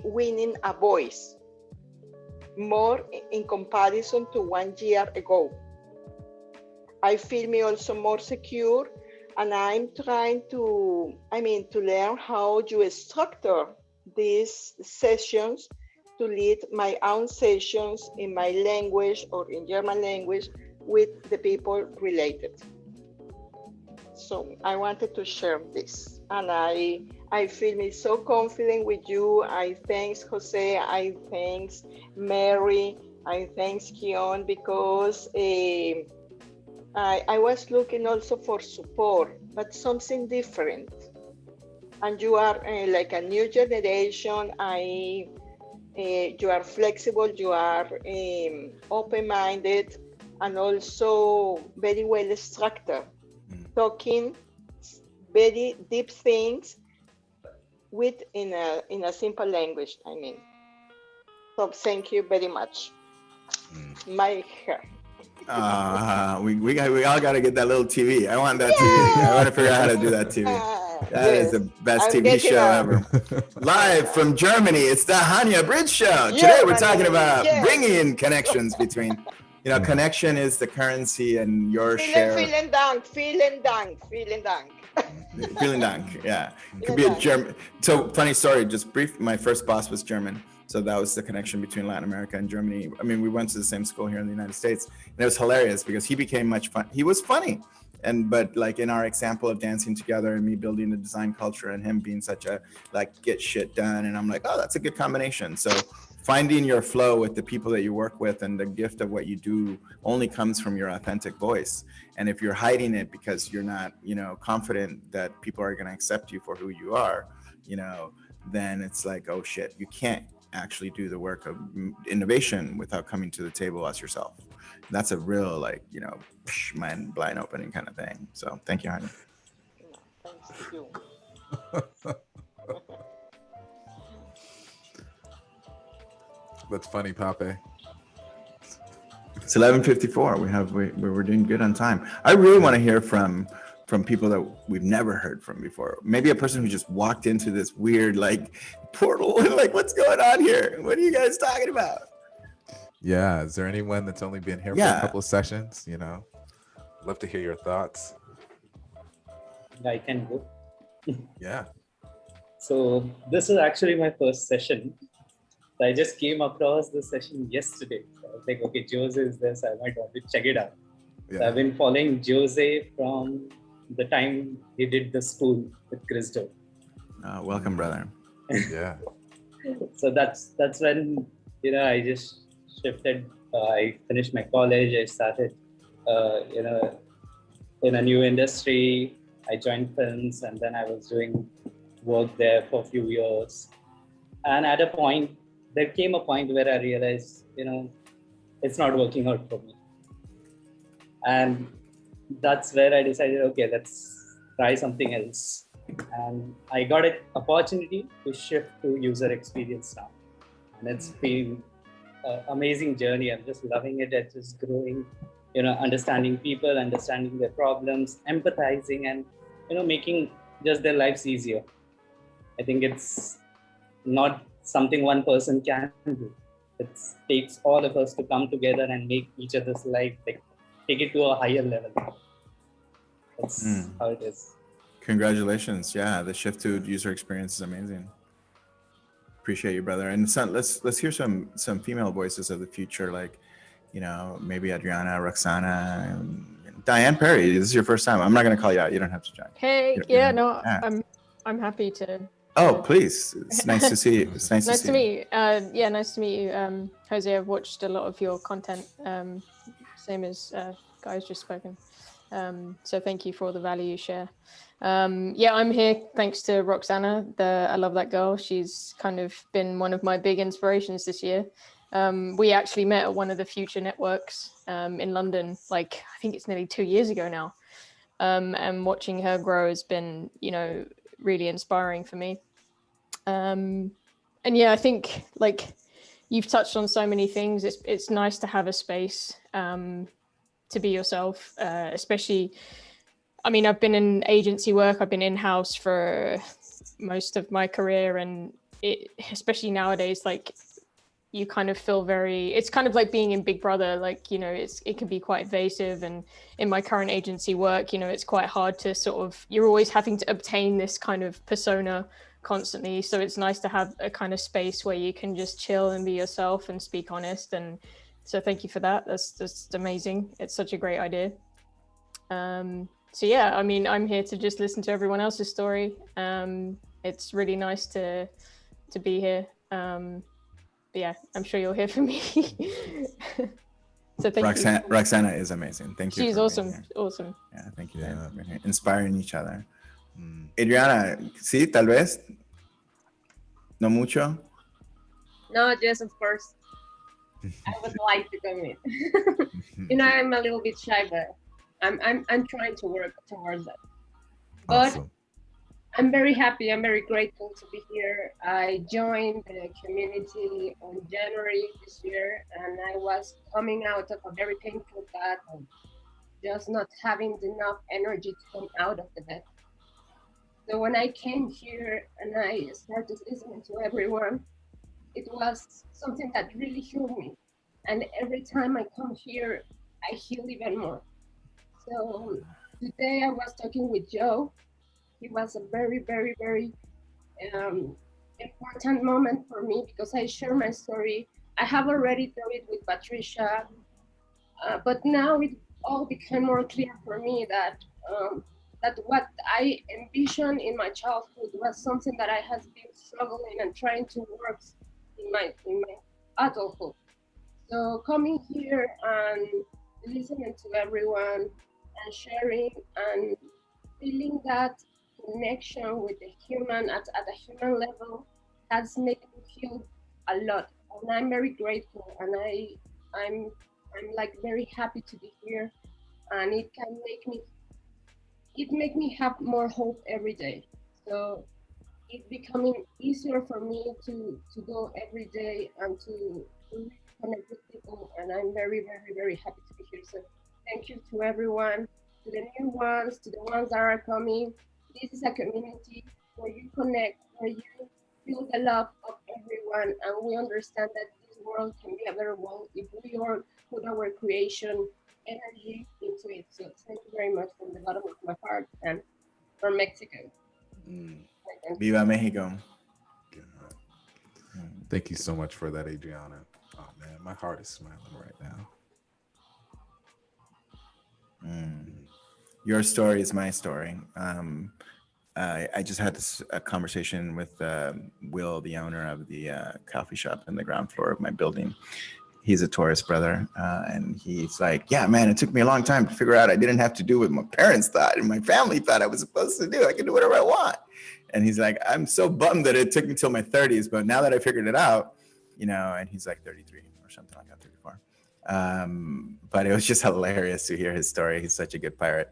winning a voice more in comparison to 1 year ago. I feel me also more secure. And I'm trying to learn how you structure these sessions, to lead my own sessions in my language or in German language with the people related. So I wanted to share this. And I feel me so confident with you. I thanks Jose, I thanks Mary, I thanks Keone, because I was looking also for support, but something different. And you are like a new generation. You are flexible, you are open-minded, and also very well structured, talking very deep things in a simple language. So thank you very much. My hair. We all got to get that little TV. I want that TV. I want to figure out how to do that TV. That is the best TV show ever. Live from Germany, it's the Hanya Bridge Show. Today we're talking about bringing connections between, connection is the currency, and your share. Vielen Dank. Vielen Dank. Yeah. It could be a German. So funny story, just brief. My first boss was German. So that was the connection between Latin America and Germany. We went to the same school here in the United States, and it was hilarious because he became much fun. He was funny. but like in our example of dancing together and me building a design culture and him being such a like get shit done, and I'm like, oh, that's a good combination. So finding your flow with the people that you work with and the gift of what you do only comes from your authentic voice. And if you're hiding it because you're not, you know, confident that people are going to accept you for who you are, you know, then it's like, oh shit, you can't actually do the work of innovation without coming to the table as yourself. That's a real, like, you know, mind blind opening kind of thing. So thank you, honey. Thanks to you. That's funny, Pape. It's 11:54. We're doing good on time. I really want to hear from people that we've never heard from before. Maybe a person who just walked into this weird like portal and like, what's going on here? What are you guys talking about? Yeah, is there anyone that's only been here for a couple of sessions? You know, love to hear your thoughts. I can go. Yeah. So this is actually my first session. I just came across the session yesterday. I was like, okay, Jose is this. I might want to check it out. Yeah. So I've been following Jose from the time he did the school with Crystal. Welcome, brother. Yeah. So that's when, you know, I just shifted. I finished my college. I started, you know, in a new industry. I joined films, and then I was doing work there for a few years. And at a point, there came a point where I realized, you know, it's not working out for me. And that's where I decided, okay, let's try something else. And I got an opportunity to shift to user experience now. And it's been an amazing journey. I'm just loving it. It's just growing, you know, understanding people, understanding their problems, empathizing, and, you know, making just their lives easier. I think it's not something one person can do. It takes all of us to come together and make each other's life, like, take it to a higher level. That's how it is. Congratulations. Yeah, the shift to user experience is amazing. Appreciate you, brother. And son, let's hear some female voices of the future, like, you know, maybe Adriana, Roxana, and Diane Perry. This is your first time. I'm not going to call you out. You don't have to join. Hey, I'm happy to. Oh, please. It's nice to see you. It's nice to meet you. Yeah, nice to meet you. Jose, I've watched a lot of your content, same as guys just spoken. So thank you for all the value you share. Yeah, I'm here thanks to Roxana. I love that girl. She's kind of been one of my big inspirations this year. We actually met at one of the Future Networks in London, like I think it's nearly 2 years ago now. And watching her grow has been, you know, really inspiring for me. And yeah, I think like you've touched on so many things. It's nice to have a space to be yourself, especially, I mean, I've been in agency work, I've been in-house for most of my career, and especially nowadays, like you kind of feel it's kind of like being in Big Brother, like, you know, it can be quite evasive. And in my current agency work, you know, it's quite hard to sort of, you're always having to obtain this kind of persona constantly. So it's nice to have a kind of space where you can just chill and be yourself and speak honest. And so thank you for that. That's amazing. It's such a great idea. So yeah, I mean, I'm here to just listen to everyone else's story. It's really nice to be here. But yeah, I'm sure you'll hear from me. So thank you. Roxana is amazing. Thank you. She's awesome. Awesome. Yeah, thank you. Inspiring each other. Adriana, sí, tal vez. No mucho. No, yes, of course. I would like to come in. You know, I'm a little bit shy, but I'm trying to work towards that. But Awesome. I'm very happy. I'm very grateful to be here. I joined the community on January this year, and I was coming out of a very painful path of just not having enough energy to come out of the bed. So when I came here and I started listening to everyone, it was something that really healed me. And every time I come here, I heal even more. So today I was talking with Joe. It was a very, very, very important moment for me because I share my story. I have already told it with Patricia, but now it all became more clear for me that that what I envisioned in my childhood was something that I has been struggling and trying to work in my adulthood. So coming here and listening to everyone and sharing and feeling that connection with the human at a human level has made me feel a lot. And I'm very grateful, and I'm like very happy to be here, and it make me have more hope every day. So it's becoming easier for me to go every day and to connect with people, and I'm very, very, very happy to be here. So thank you to everyone, to the new ones, to the ones that are coming. This is a community where you connect, where you feel the love of everyone, and we understand that this world can be a better world if we all put our creation energy into it. So thank you very much from the bottom of my heart and from Mexico. Viva Mexico. Thank you so much for that, Adriana. Oh man, my heart is smiling right now. Your story is my story. I just had a conversation with Will, the owner of the coffee shop in the ground floor of my building. He's a Taurus brother, and he's like, yeah, man, it took me a long time to figure out I didn't have to do what my parents thought and my family thought I was supposed to do. I can do whatever I want. And he's like, I'm so bummed that it took me till my 30s, but now that I figured it out, you know, and he's like 33 or something like that, 34. But it was just hilarious to hear his story. He's such a good pirate.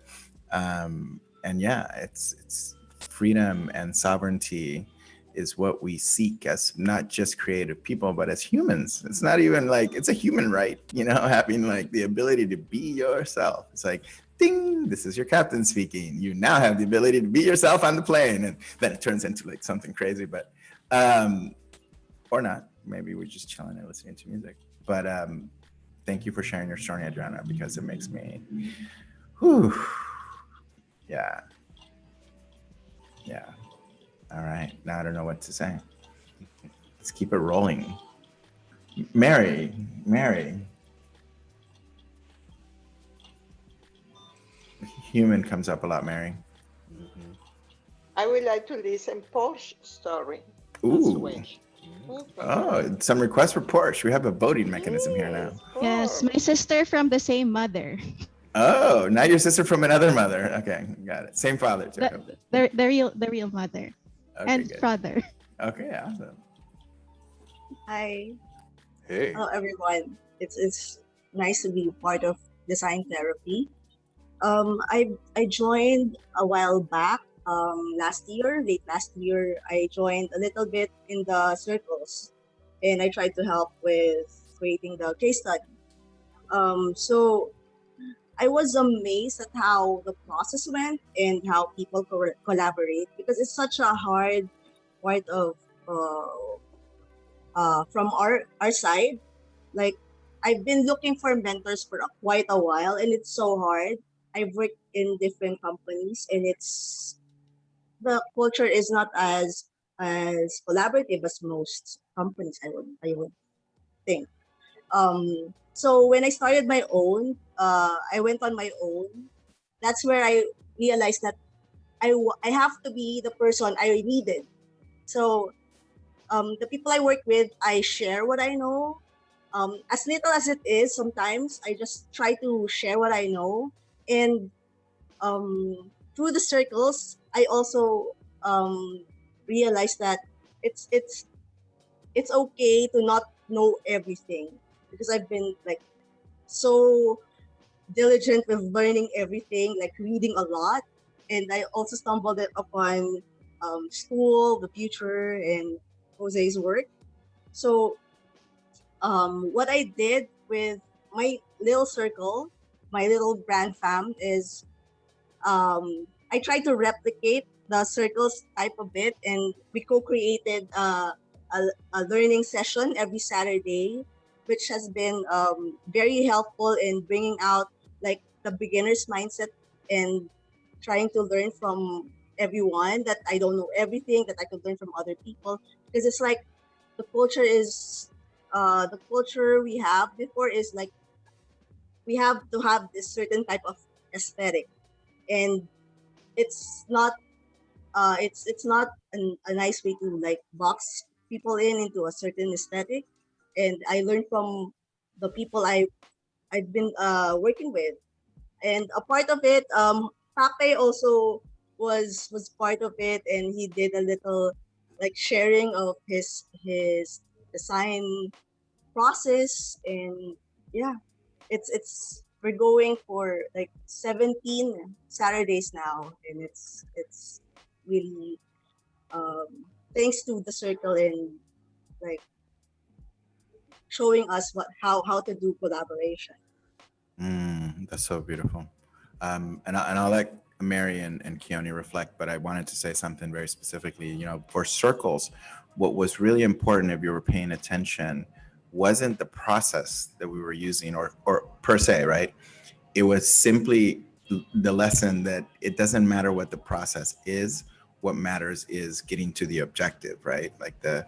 And yeah, it's freedom and sovereignty is what we seek as not just creative people, but as humans. It's not even like, it's a human right, you know, having like the ability to be yourself. It's like, ding, this is your captain speaking. You now have the ability to be yourself on the plane. And then it turns into like something crazy, but, or not. Maybe we're just chilling and listening to music. But thank you for sharing your story, Adriana, because it makes me, whew, yeah. All right, now I don't know what to say. Let's keep it rolling. Mary. Human comes up a lot, Mary. I would like to listen Porsche story. Ooh. Oh, some requests for Porsche. We have a voting mechanism here now. Yes, my sister from the same mother. Oh, not your sister from another mother. Okay, got it. Same father too. The real mother. Okay, and good. father. Okay, awesome. Hi. Hey. Hello, everyone. It's nice to be part of Design Therapy. I joined a while back. Late last year, I joined a little bit in the circles, and I tried to help with creating the case study. So I was amazed at how the process went and how people collaborate, because it's such a hard part of from our side. Like, I've been looking for mentors for quite a while, and it's so hard. I've worked in different companies, and the culture is not as collaborative as most companies, I would think. So when I started my own, I went on my own. That's where I realized that I have to be the person I needed. So the people I work with, I share what I know. As little as it is, sometimes I just try to share what I know. And through the circles, I also realized that it's okay to not know everything, because I've been like so diligent with learning everything, like reading a lot. And I also stumbled upon school, the future, and Jose's work. So what I did with my little circle, my little brand fam, is I tried to replicate the circles type of it, and we co-created a learning session every Saturday, which has been very helpful in bringing out like the beginner's mindset and trying to learn from everyone, that I don't know everything, that I could learn from other people, because it's like the culture we have before is like we have to have this certain type of aesthetic, and it's not it's not a nice way to like box people into a certain aesthetic. And I learned from the people I've been working with, and a part of it, Pape also was part of it, and he did a little like sharing of his design process. And yeah, it's we're going for like 17 Saturdays now, and it's really thanks to the circle and like showing us how to do collaboration. That's so beautiful. And I'll let Mary and Keone reflect, but I wanted to say something very specifically. You know, for circles, what was really important, if you were paying attention, wasn't the process that we were using or per se, right? It was simply the lesson that it doesn't matter what the process is. What matters is getting to the objective, right? Like the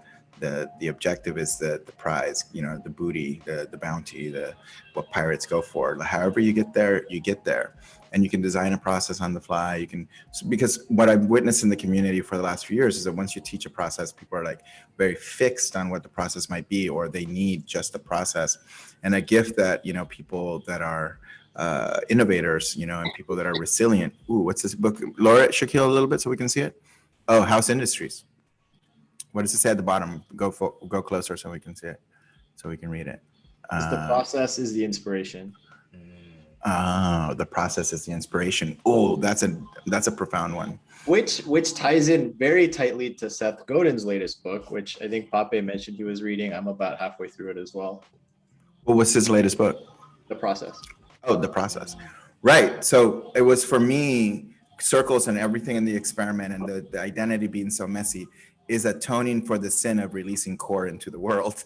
objective is the prize, you know, the booty, the bounty, the what pirates go for. However you get there, you get there. And you can design a process on the fly. You can, because what I've witnessed in the community for the last few years is that once you teach a process, people are like very fixed on what the process might be, or they need just the process. And a gift that, you know, people that are innovators, you know, and people that are resilient. Ooh, what's this book? Laura, Shaquille, a little bit so we can see it. Oh, House Industries. What does it say at the bottom? Go closer so we can see it, so we can read it. The process is the inspiration. The process is the inspiration. Oh, that's a profound one. Which ties in very tightly to Seth Godin's latest book, which I think Pape mentioned he was reading. I'm about halfway through it as well. What was his latest book? The Process. Oh, The Process. Right. So it was for me, circles and everything in the experiment and the identity being so messy is atoning for the sin of releasing core into the world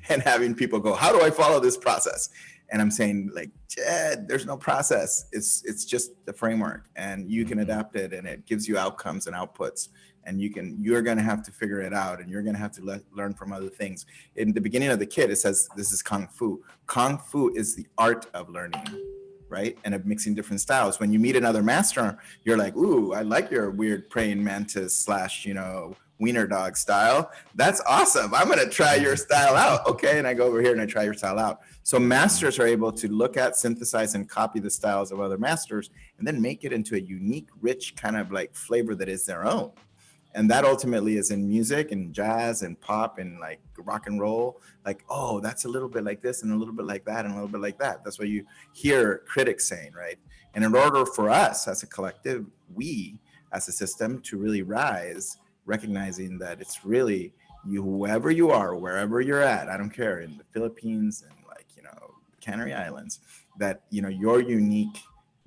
and having people go, how do I follow this process? And I'm saying, like, Jed, there's no process. It's just the framework, and you can adapt it, and it gives you outcomes and outputs. And you're going to have to figure it out, and you're going to have to learn from other things. In the beginning of the kit, it says this is Kung Fu. Kung Fu is the art of learning, right? And of mixing different styles. When you meet another master, you're like, ooh, I like your weird praying mantis / wiener dog style. That's awesome. I'm going to try your style out. Okay. And I go over here and I try your style out. So masters are able to look at, synthesize, and copy the styles of other masters and then make it into a unique, rich kind of like flavor that is their own. And that ultimately is in music and jazz and pop and like rock and roll. Like, oh, that's a little bit like this and a little bit like that and a little bit like that. That's what you hear critics saying, right? And in order for us as a collective, we as a system to really rise, recognizing that it's really you, whoever you are, wherever you're at, I don't care, in the Philippines and Canary Islands, that your unique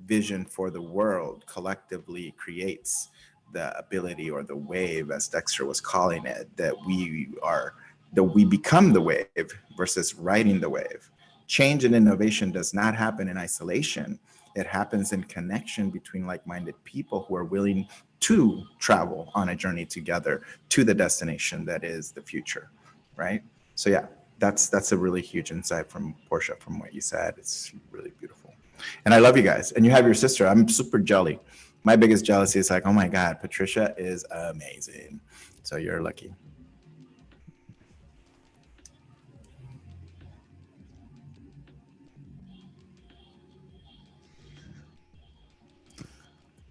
vision for the world collectively creates the ability or the wave, as Dexter was calling it, that we become the wave versus riding the wave. Change and innovation does not happen in isolation. It happens in connection between like-minded people who are willing to travel on a journey together to the destination that is the future, right? So yeah, that's a really huge insight from Portia, from what you said. It's really beautiful. And I love you guys. And you have your sister. I'm super jelly. My biggest jealousy is like, oh my God, Patricia is amazing. So you're lucky.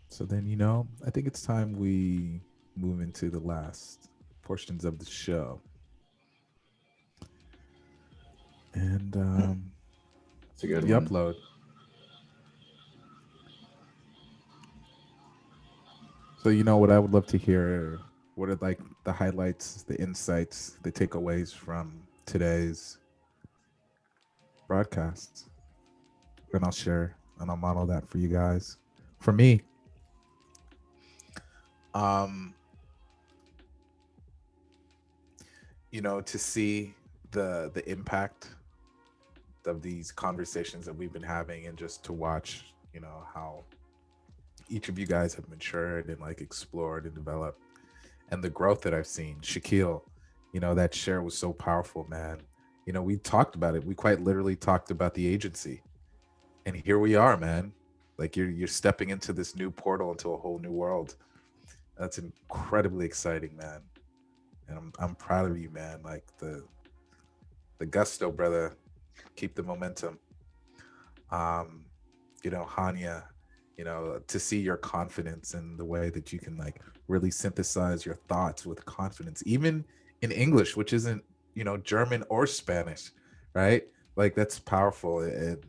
So then, I think it's time we move into the last portions of the show. And it's a good the one. Upload. So, what I would love to hear, what are like the highlights, the insights, the takeaways from today's broadcast? And I'll share and I'll model that for you guys. For me, to see the impact of these conversations that we've been having, and just to watch, how each of you guys have matured and like explored and developed, and the growth that I've seen. Shaquille, that share was so powerful, man. We talked about it. We quite literally talked about the agency, and here we are, man. Like you're stepping into this new portal, into a whole new world. That's incredibly exciting, man. And I'm proud of you, man. Like the gusto, brother. Keep the momentum. Hania, to see your confidence and the way that you can like really synthesize your thoughts with confidence, even in English, which isn't, German or Spanish, right? Like that's powerful. And,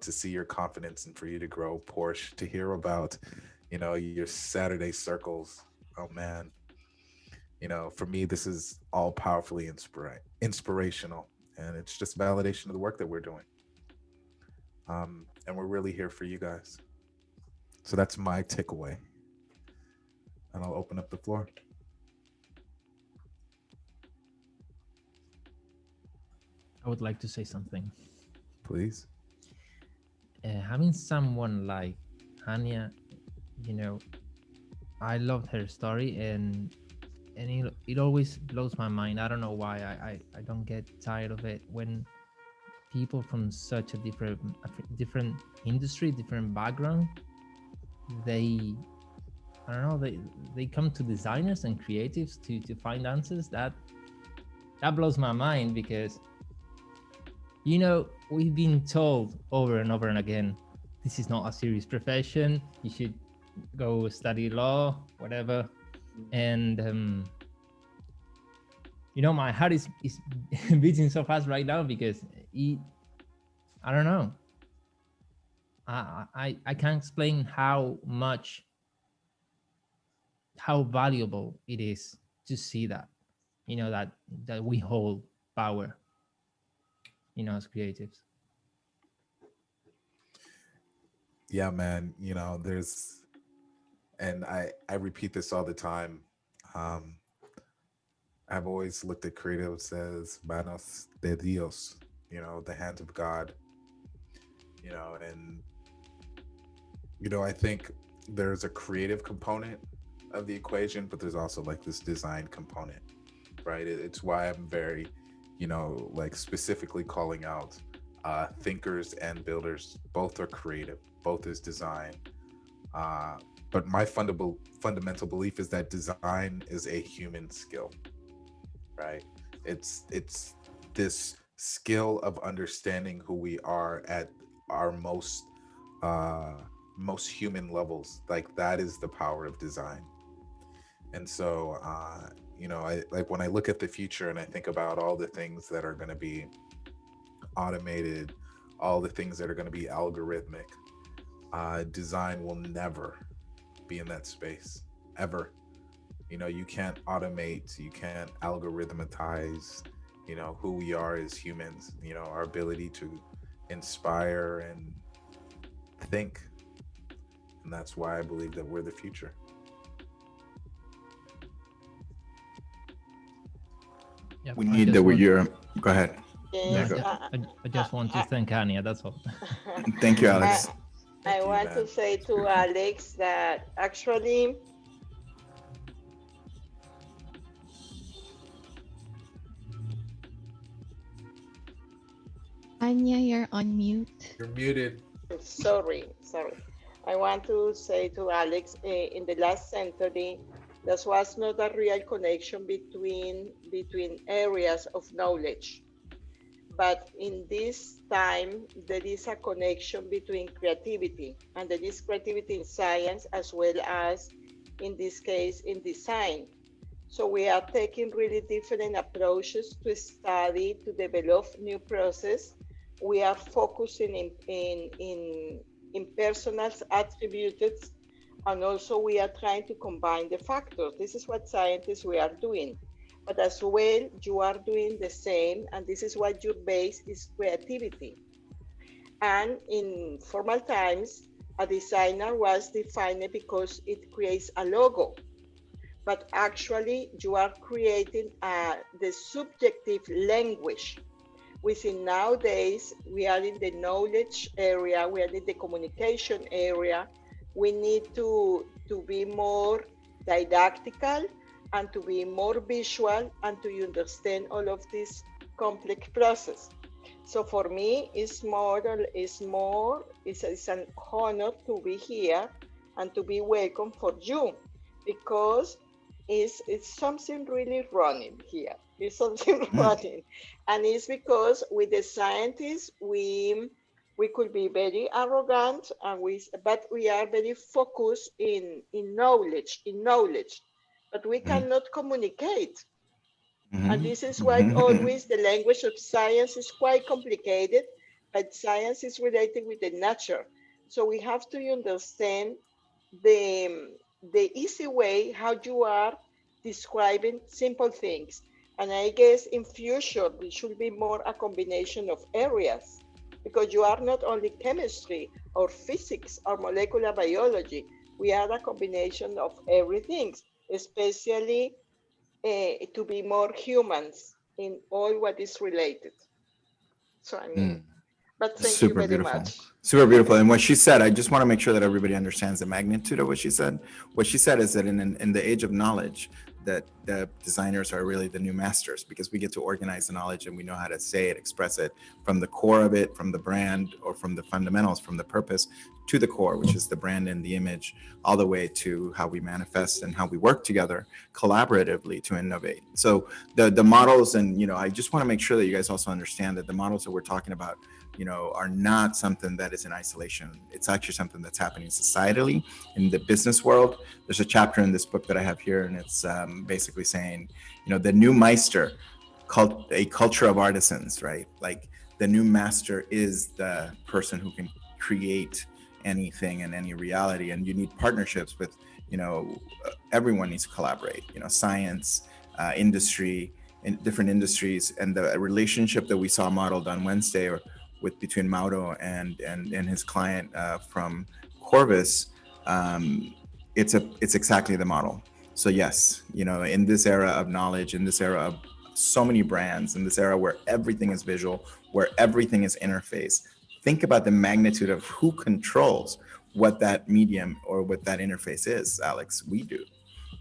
to see your confidence and for you to grow. Porsche, to hear about, your Saturday circles. Oh man. For me, this is all powerfully inspirational, and it's just validation of the work that we're doing. And we're really here for you guys. So that's my takeaway. And I'll open up the floor. I would like to say something. Please. Having someone like Hania, I loved her story, and it always blows my mind. I don't know why. I don't get tired of it when people from such a different industry, different background, they come to designers and creatives to find answers. That blows my mind, because we've been told over and over and again, this is not a serious profession, you should go study law, whatever. And my heart is beating so fast right now, because I don't know. I can't explain how valuable it is to see that, that we hold power, as creatives. Yeah, man. And I repeat this all the time. I've always looked at creatives as manos de Dios, the hands of God, and, I think there's a creative component of the equation, but there's also like this design component, right? It's why I'm very, like specifically calling out thinkers and builders. Both are creative, both is design. But my fundamental belief is that design is a human skill, right? It's this skill of understanding who we are at our most human levels. Like that is the power of design. And so, I like when I look at the future and I think about all the things that are going to be automated, all the things that are going to be algorithmic, design will never be in that space ever. You can't automate, you can't algorithmatize, who we are as humans, our ability to inspire and think. And that's why I believe that we're the future. Yep, We need that. Go ahead. Yes, I just want to thank Anya, that's all. Thank you, Alex. I want to say to Alex that actually Anya, you're on mute. You're muted. Sorry. I want to say to Alex, in the last century, there was not a real connection between areas of knowledge. But in this time, there is a connection between creativity, and there is creativity in science as well as, in this case, in design. So we are taking really different approaches to study, to develop new process. We are focusing in personal attributes, and also we are trying to combine the factors. This is what scientists we are doing. But as well, you are doing the same, and this is what your base is, creativity. And in formal times, a designer was defined because it creates a logo. But actually, you are creating the subjective language. Within nowadays, we are in the knowledge area, we are in the communication area. We need to be more didactical and to be more visual and to understand all of this complex process. So for me, it's an honor to be here and to be welcome for you, because it's something really running here. It's something running, and it's because with the scientists we could be very arrogant, but we are very focused in knowledge, but we cannot communicate. And this is why always the language of science is quite complicated, but science is related with the nature. So we have to understand the easy way how you are describing simple things. And I guess in future, it should be more a combination of areas, because you are not only chemistry or physics or molecular biology. We are a combination of everything, especially to be more humans in all what is related. So I mean, but thank you Super very beautiful. much. Super beautiful. And what she said, I just want to make sure that everybody understands the magnitude of what she said. What she said is that in the age of knowledge, that the designers are really the new masters, because we get to organize the knowledge and we know how to say it, express it from the core of it, from the brand or from the fundamentals, from the purpose to the core, which is the brand and the image, all the way to how we manifest and how we work together collaboratively to innovate. So the models, and I just want to make sure that you guys also understand that the models that we're talking about are not something that is in isolation. It's actually something that's happening societally in the business world. There's a chapter in this book that I have here, and it's basically saying, the new Meister, a culture of artisans, right? Like the new master is the person who can create anything and any reality, and you need partnerships with, everyone needs to collaborate, science, industry, in different industries, and the relationship that we saw modeled on Wednesday between Mauro and his client from Corvus, it's exactly the model. So yes, in this era of knowledge, in this era of so many brands, in this era where everything is visual, where everything is interface, think about the magnitude of who controls what that medium or what that interface is. Alex, we do,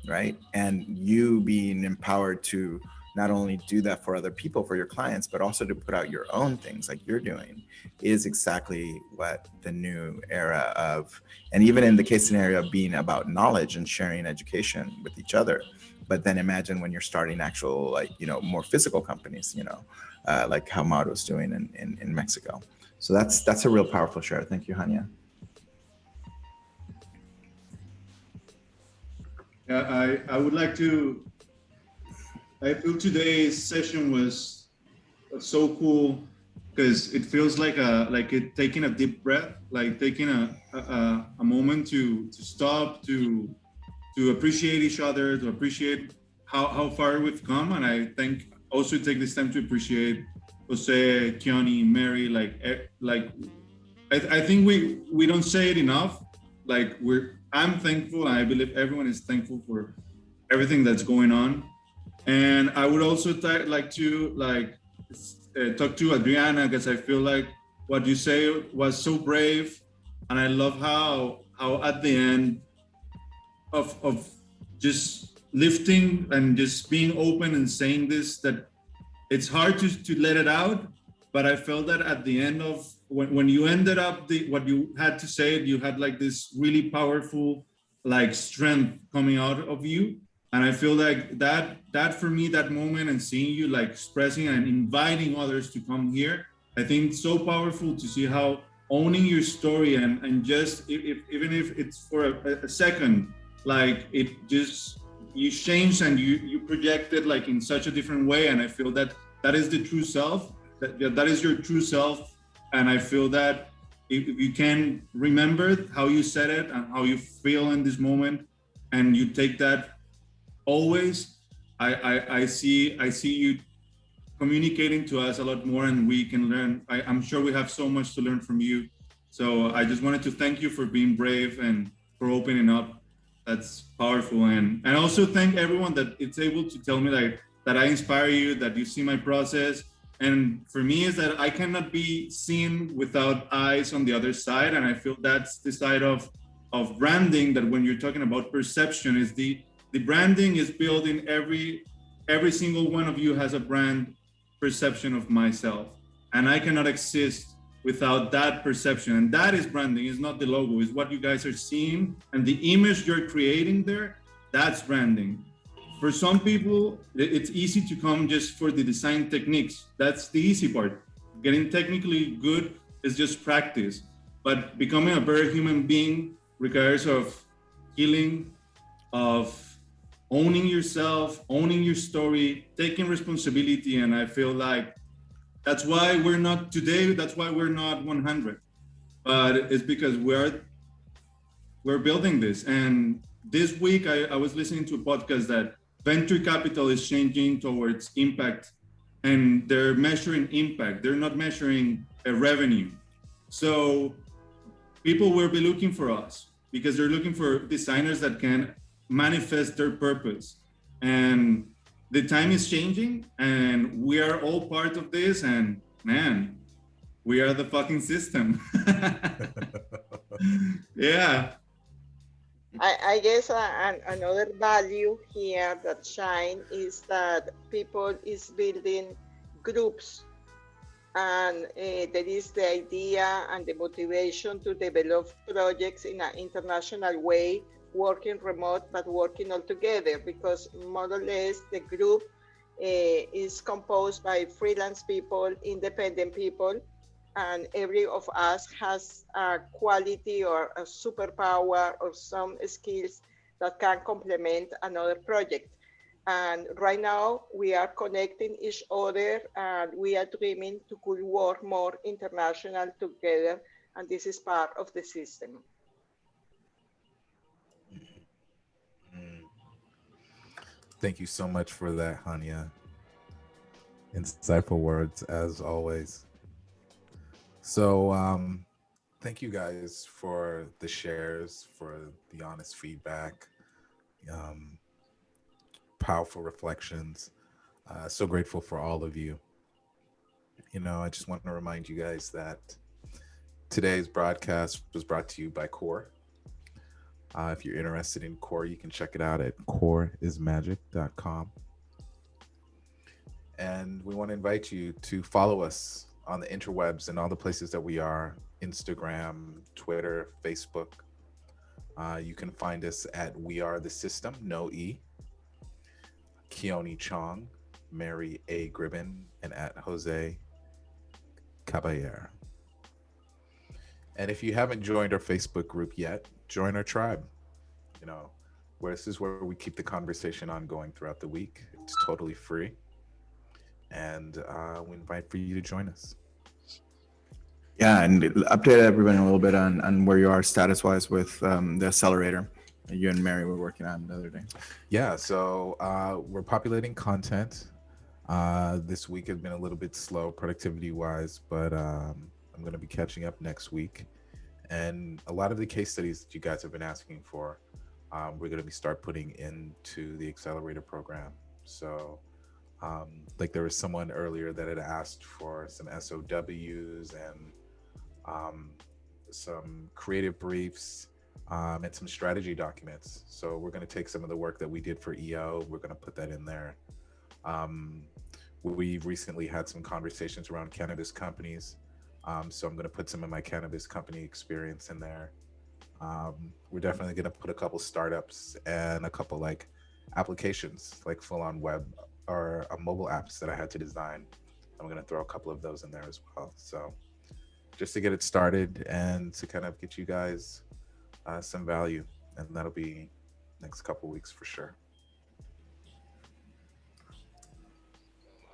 right? And you being empowered to not only do that for other people, for your clients, but also to put out your own things like you're doing, is exactly what the new era of, and even in the case scenario of being about knowledge and sharing education with each other. But then imagine when you're starting actual, more physical companies, like how Mauro's doing in Mexico. So that's a real powerful share. Thank you, Hania. Yeah, I would like to, I feel today's session was so cool because it feels like taking a deep breath, like taking a moment to stop, to appreciate each other, to appreciate how far we've come. And I think also take this time to appreciate Jose, Keone, Mary, I think we don't say it enough. I'm thankful, and I believe everyone is thankful for everything that's going on. And I would also like to talk to Adriana, because I feel like what you say was so brave, and I love how at the end of just lifting and just being open and saying this, that it's hard to let it out, but I felt that at the end of when you ended up what you had to say, you had this really powerful strength coming out of you. And I feel like that for me, that moment, and seeing you expressing and inviting others to come here, I think it's so powerful to see how owning your story and just even if it's for a second, you changed and you projected in such a different way. And I feel that is the true self, that is your true self. And I feel that if you can remember how you said it and how you feel in this moment, and you take that always, I see you communicating to us a lot more, and we can learn. I'm sure we have so much to learn from you. So I just wanted to thank you for being brave and for opening up. That's powerful. And also thank everyone that it's able to tell me that I inspire you, that you see my process. And for me is that I cannot be seen without eyes on the other side. And I feel that's the side of branding, that when you're talking about perception, is the branding is built in every single one of you has a brand perception of myself. and I cannot exist without that perception. And that is branding. It's not the logo. It's what you guys are seeing and the image you're creating there. That's branding. For some people, it's easy to come just for the design techniques. That's the easy part. Getting technically good is just practice. But becoming a better human being requires of healing, of owning yourself, owning your story, taking responsibility. And I feel like that's why we're not today, that's why we're not 100. But it's because we're building this. And this week, I was listening to a podcast that venture capital is changing towards impact, and they're measuring impact. They're not measuring a revenue. So people will be looking for us because they're looking for designers that can manifest their purpose. And the time is changing, and we are all part of this. And man, we are the fucking system. Yeah. I guess another value here that shine is that people is building groups, and there is the idea and the motivation to develop projects in an international way, working remote but working all together, because more or less the group is composed by freelance people, independent people, and every of us has a quality or a superpower or some skills that can complement another project. And right now we are connecting each other, and we are dreaming to could work more international together. And this is part of the system. Thank you so much for that, Hania. Insightful words as always. So thank you guys for the shares, for the honest feedback, powerful reflections. So grateful for all of you. You know, I just want to remind you guys that today's broadcast was brought to you by Core. If you're interested in Core, you can check it out at coreismagic.com. And we want to invite you to follow us on the interwebs and all the places that we are: Instagram, Twitter, Facebook. You can find us at We Are the System, no E, Keone Chong, Mary A. Gribbin, and at Jose Caballer. And if you haven't joined our Facebook group yet, join our tribe. You know, where this is where we keep the conversation ongoing throughout the week. It's totally free. And we invite for you to join us. Yeah, and update everybody a little bit on where you are status-wise with the Accelerator that you and Mary were working on the other day. Yeah, so we're populating content. This week has been a little bit slow productivity-wise, but I'm going to be catching up next week. And a lot of the case studies that you guys have been asking for, we're going to start putting into the Accelerator program. So like there was someone earlier that had asked for some SOWs and some creative briefs and some strategy documents. So we're going to take some of the work that we did for EO, we're going to put that in there. We've recently had some conversations around cannabis companies. So I'm going to put some of my cannabis company experience in there. We're definitely going to put a couple startups and a couple like applications, like full-on web or mobile apps that I had to design. I'm going to throw a couple of those in there as well. So just to get it started and to kind of get you guys some value, and that'll be next couple weeks for sure.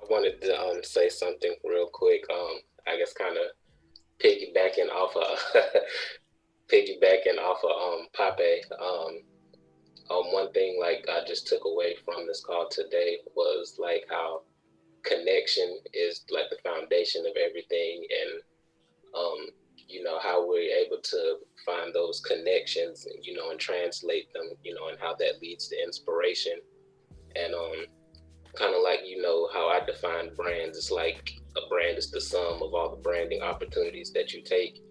I wanted to say something real quick. I guess kind of piggybacking off of Pape. One thing like I just took away from this call today was like how connection is like the foundation of everything, and you know, how we're able to find those connections, you know, and translate them, you know, and how that leads to inspiration. And kind of like, you know, how I define brands, it's like a brand is the sum of all the branding opportunities that you take,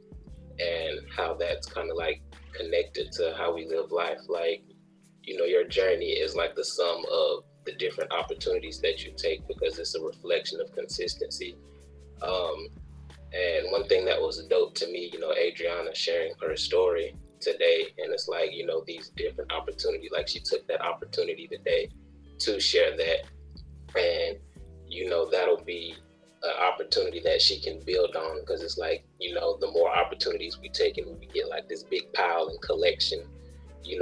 and how that's kind of like connected to how we live life. Like, you know, your journey is like the sum of the different opportunities that you take, because it's a reflection of consistency. And one thing that was dope to me, Adriana sharing her story today, and it's like, these different opportunities, like she took that opportunity today to share that. And, that'll be an opportunity that she can build on, because it's like, the more opportunities we take and we get like this big pile and collection,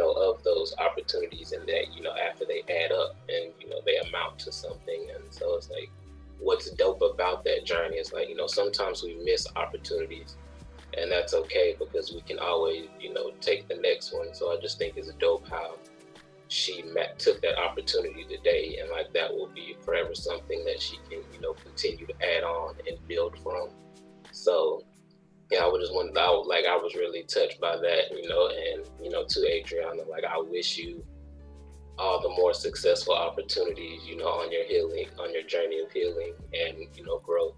of those opportunities, and that, after they add up and, they amount to something. And so it's like, what's dope about that journey is like, sometimes we miss opportunities, and that's okay, because we can always, take the next one. So I just think it's dope how she took that opportunity today, and like that will be forever something that she can, continue to add on and build from. So yeah, I was really touched by that, and to Adriana, like I wish you all the more successful opportunities, on your healing, on your journey of healing and, growth.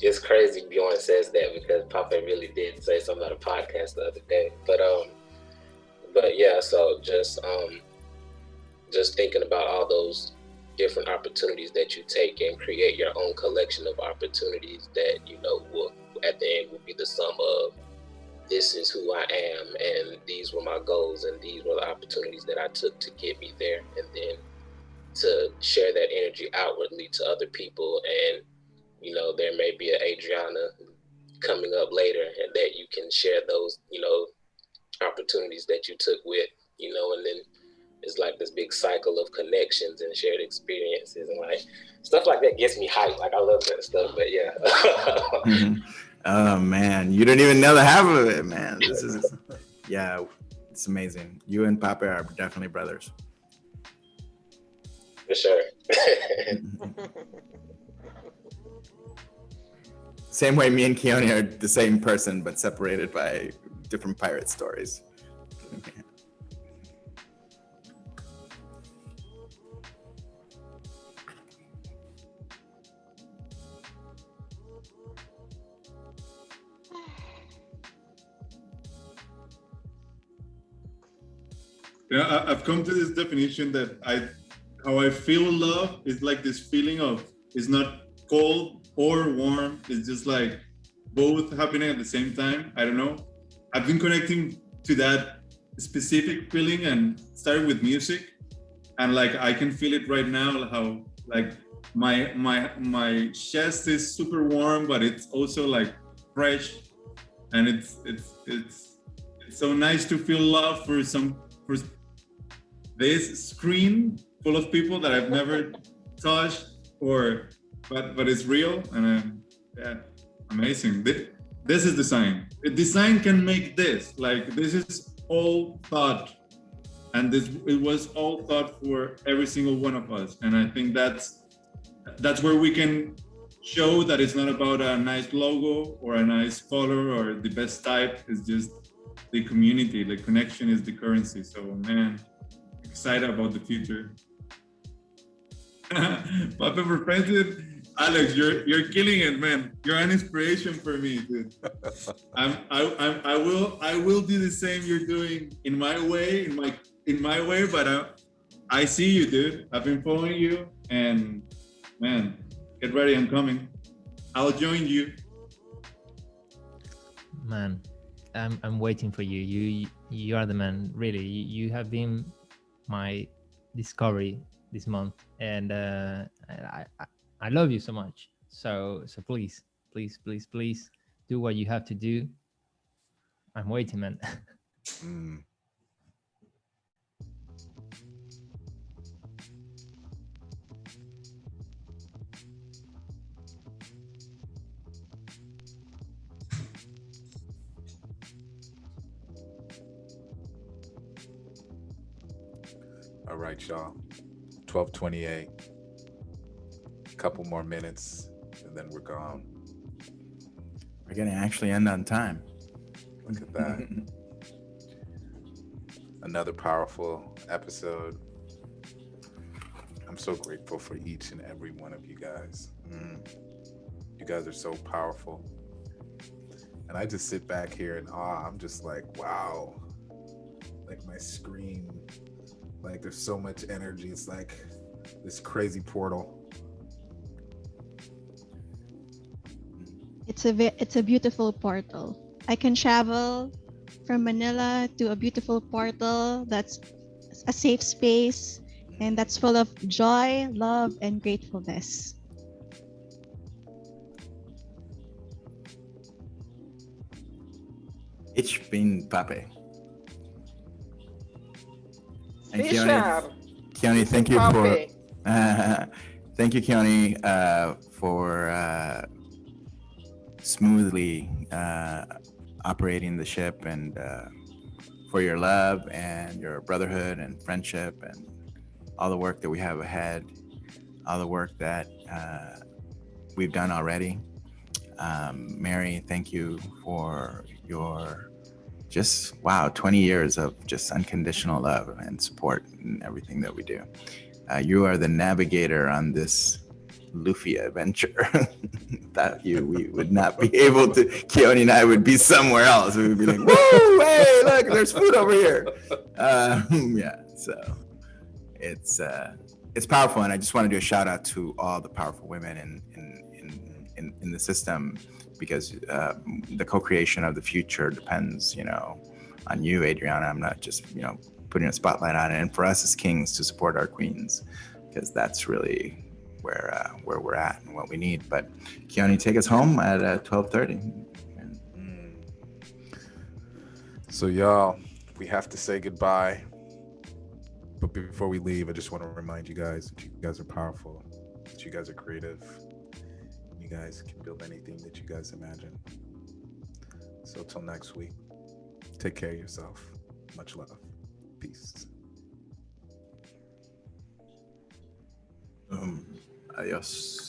It's crazy Bjorn says that, because Papa really did say something about a podcast the other day. But yeah, so just thinking about all those different opportunities that you take and create your own collection of opportunities that, will at the end will be the sum of, this is who I am, and these were my goals, and these were the opportunities that I took to get me there. And then to share that energy outwardly to other people. And, there may be an Adriana coming up later, and that you can share those, opportunities that you took with, and then it's like this big cycle of connections and shared experiences, and like stuff like that gets me hyped. Like I love that stuff. But yeah. Oh man, you don't even know the half of it, man. This is, yeah, it's amazing. You and Papa are definitely brothers. For sure. Same way me and Keone are the same person, but separated by different pirate stories. Yeah, I've come to this definition that how I feel love is like this feeling of, it's not cold or warm. It's just like both happening at the same time. I don't know. I've been connecting to that specific feeling and started with music, and like I can feel it right now. How like my chest is super warm, but it's also like fresh, and it's so nice to feel love for this screen full of people that I've never touched, but it's real, and yeah, amazing. This is design. Design can make this, like this is all thought, and it was all thought for every single one of us. And I think that's where we can show that it's not about a nice logo or a nice color or the best type. It's just the community, the connection is the currency. So man, excited about the future. Papa for president, Alex, you're killing it, man. You're an inspiration for me, dude. I will do the same you're doing in my way, but I see you, dude. I've been following you, and man, get ready, I'm coming. I'll join you. Man, I'm waiting for you. You are the man. Really, you have been my discovery this month, and I love you so much. So please do what you have to do. I'm waiting, man. All right, y'all. 12:28. A couple more minutes, and then we're gone. We're gonna actually end on time. Look at that. Another powerful episode. I'm so grateful for each and every one of you guys. You guys are so powerful. And I just sit back here in awe. I'm just like, wow. Like my screen, like there's so much energy. It's like this crazy portal. It's a beautiful portal. I can travel from Manila to a beautiful portal that's a safe space and that's full of joy, love, and gratefulness. Ich bin Pape. And Fisher. Keone, thank you for thank you, Keone, for smoothly operating the ship, and for your love and your brotherhood and friendship and all the work that we have ahead, all the work that we've done already. Mary, thank you for your 20 years of just unconditional love and support in everything that we do. You are the navigator on this Lufia adventure. Without you, we would not be able to. Keone and I would be somewhere else. We would be like, "Whoa, hey, look, there's food over here." Yeah, so it's powerful, and I just want to do a shout out to all the powerful women in the system, because the co-creation of the future depends, on you, Adriana. I'm not just, putting a spotlight on it. And for us as kings to support our queens, because that's really where we're at and what we need. But Keone, take us home at 12:30. So y'all, we have to say goodbye. But before we leave, I just want to remind you guys that you guys are powerful, that you guys are creative. You guys can build anything that you guys imagine. So till next week, take care of yourself. Much love. Peace. Adios.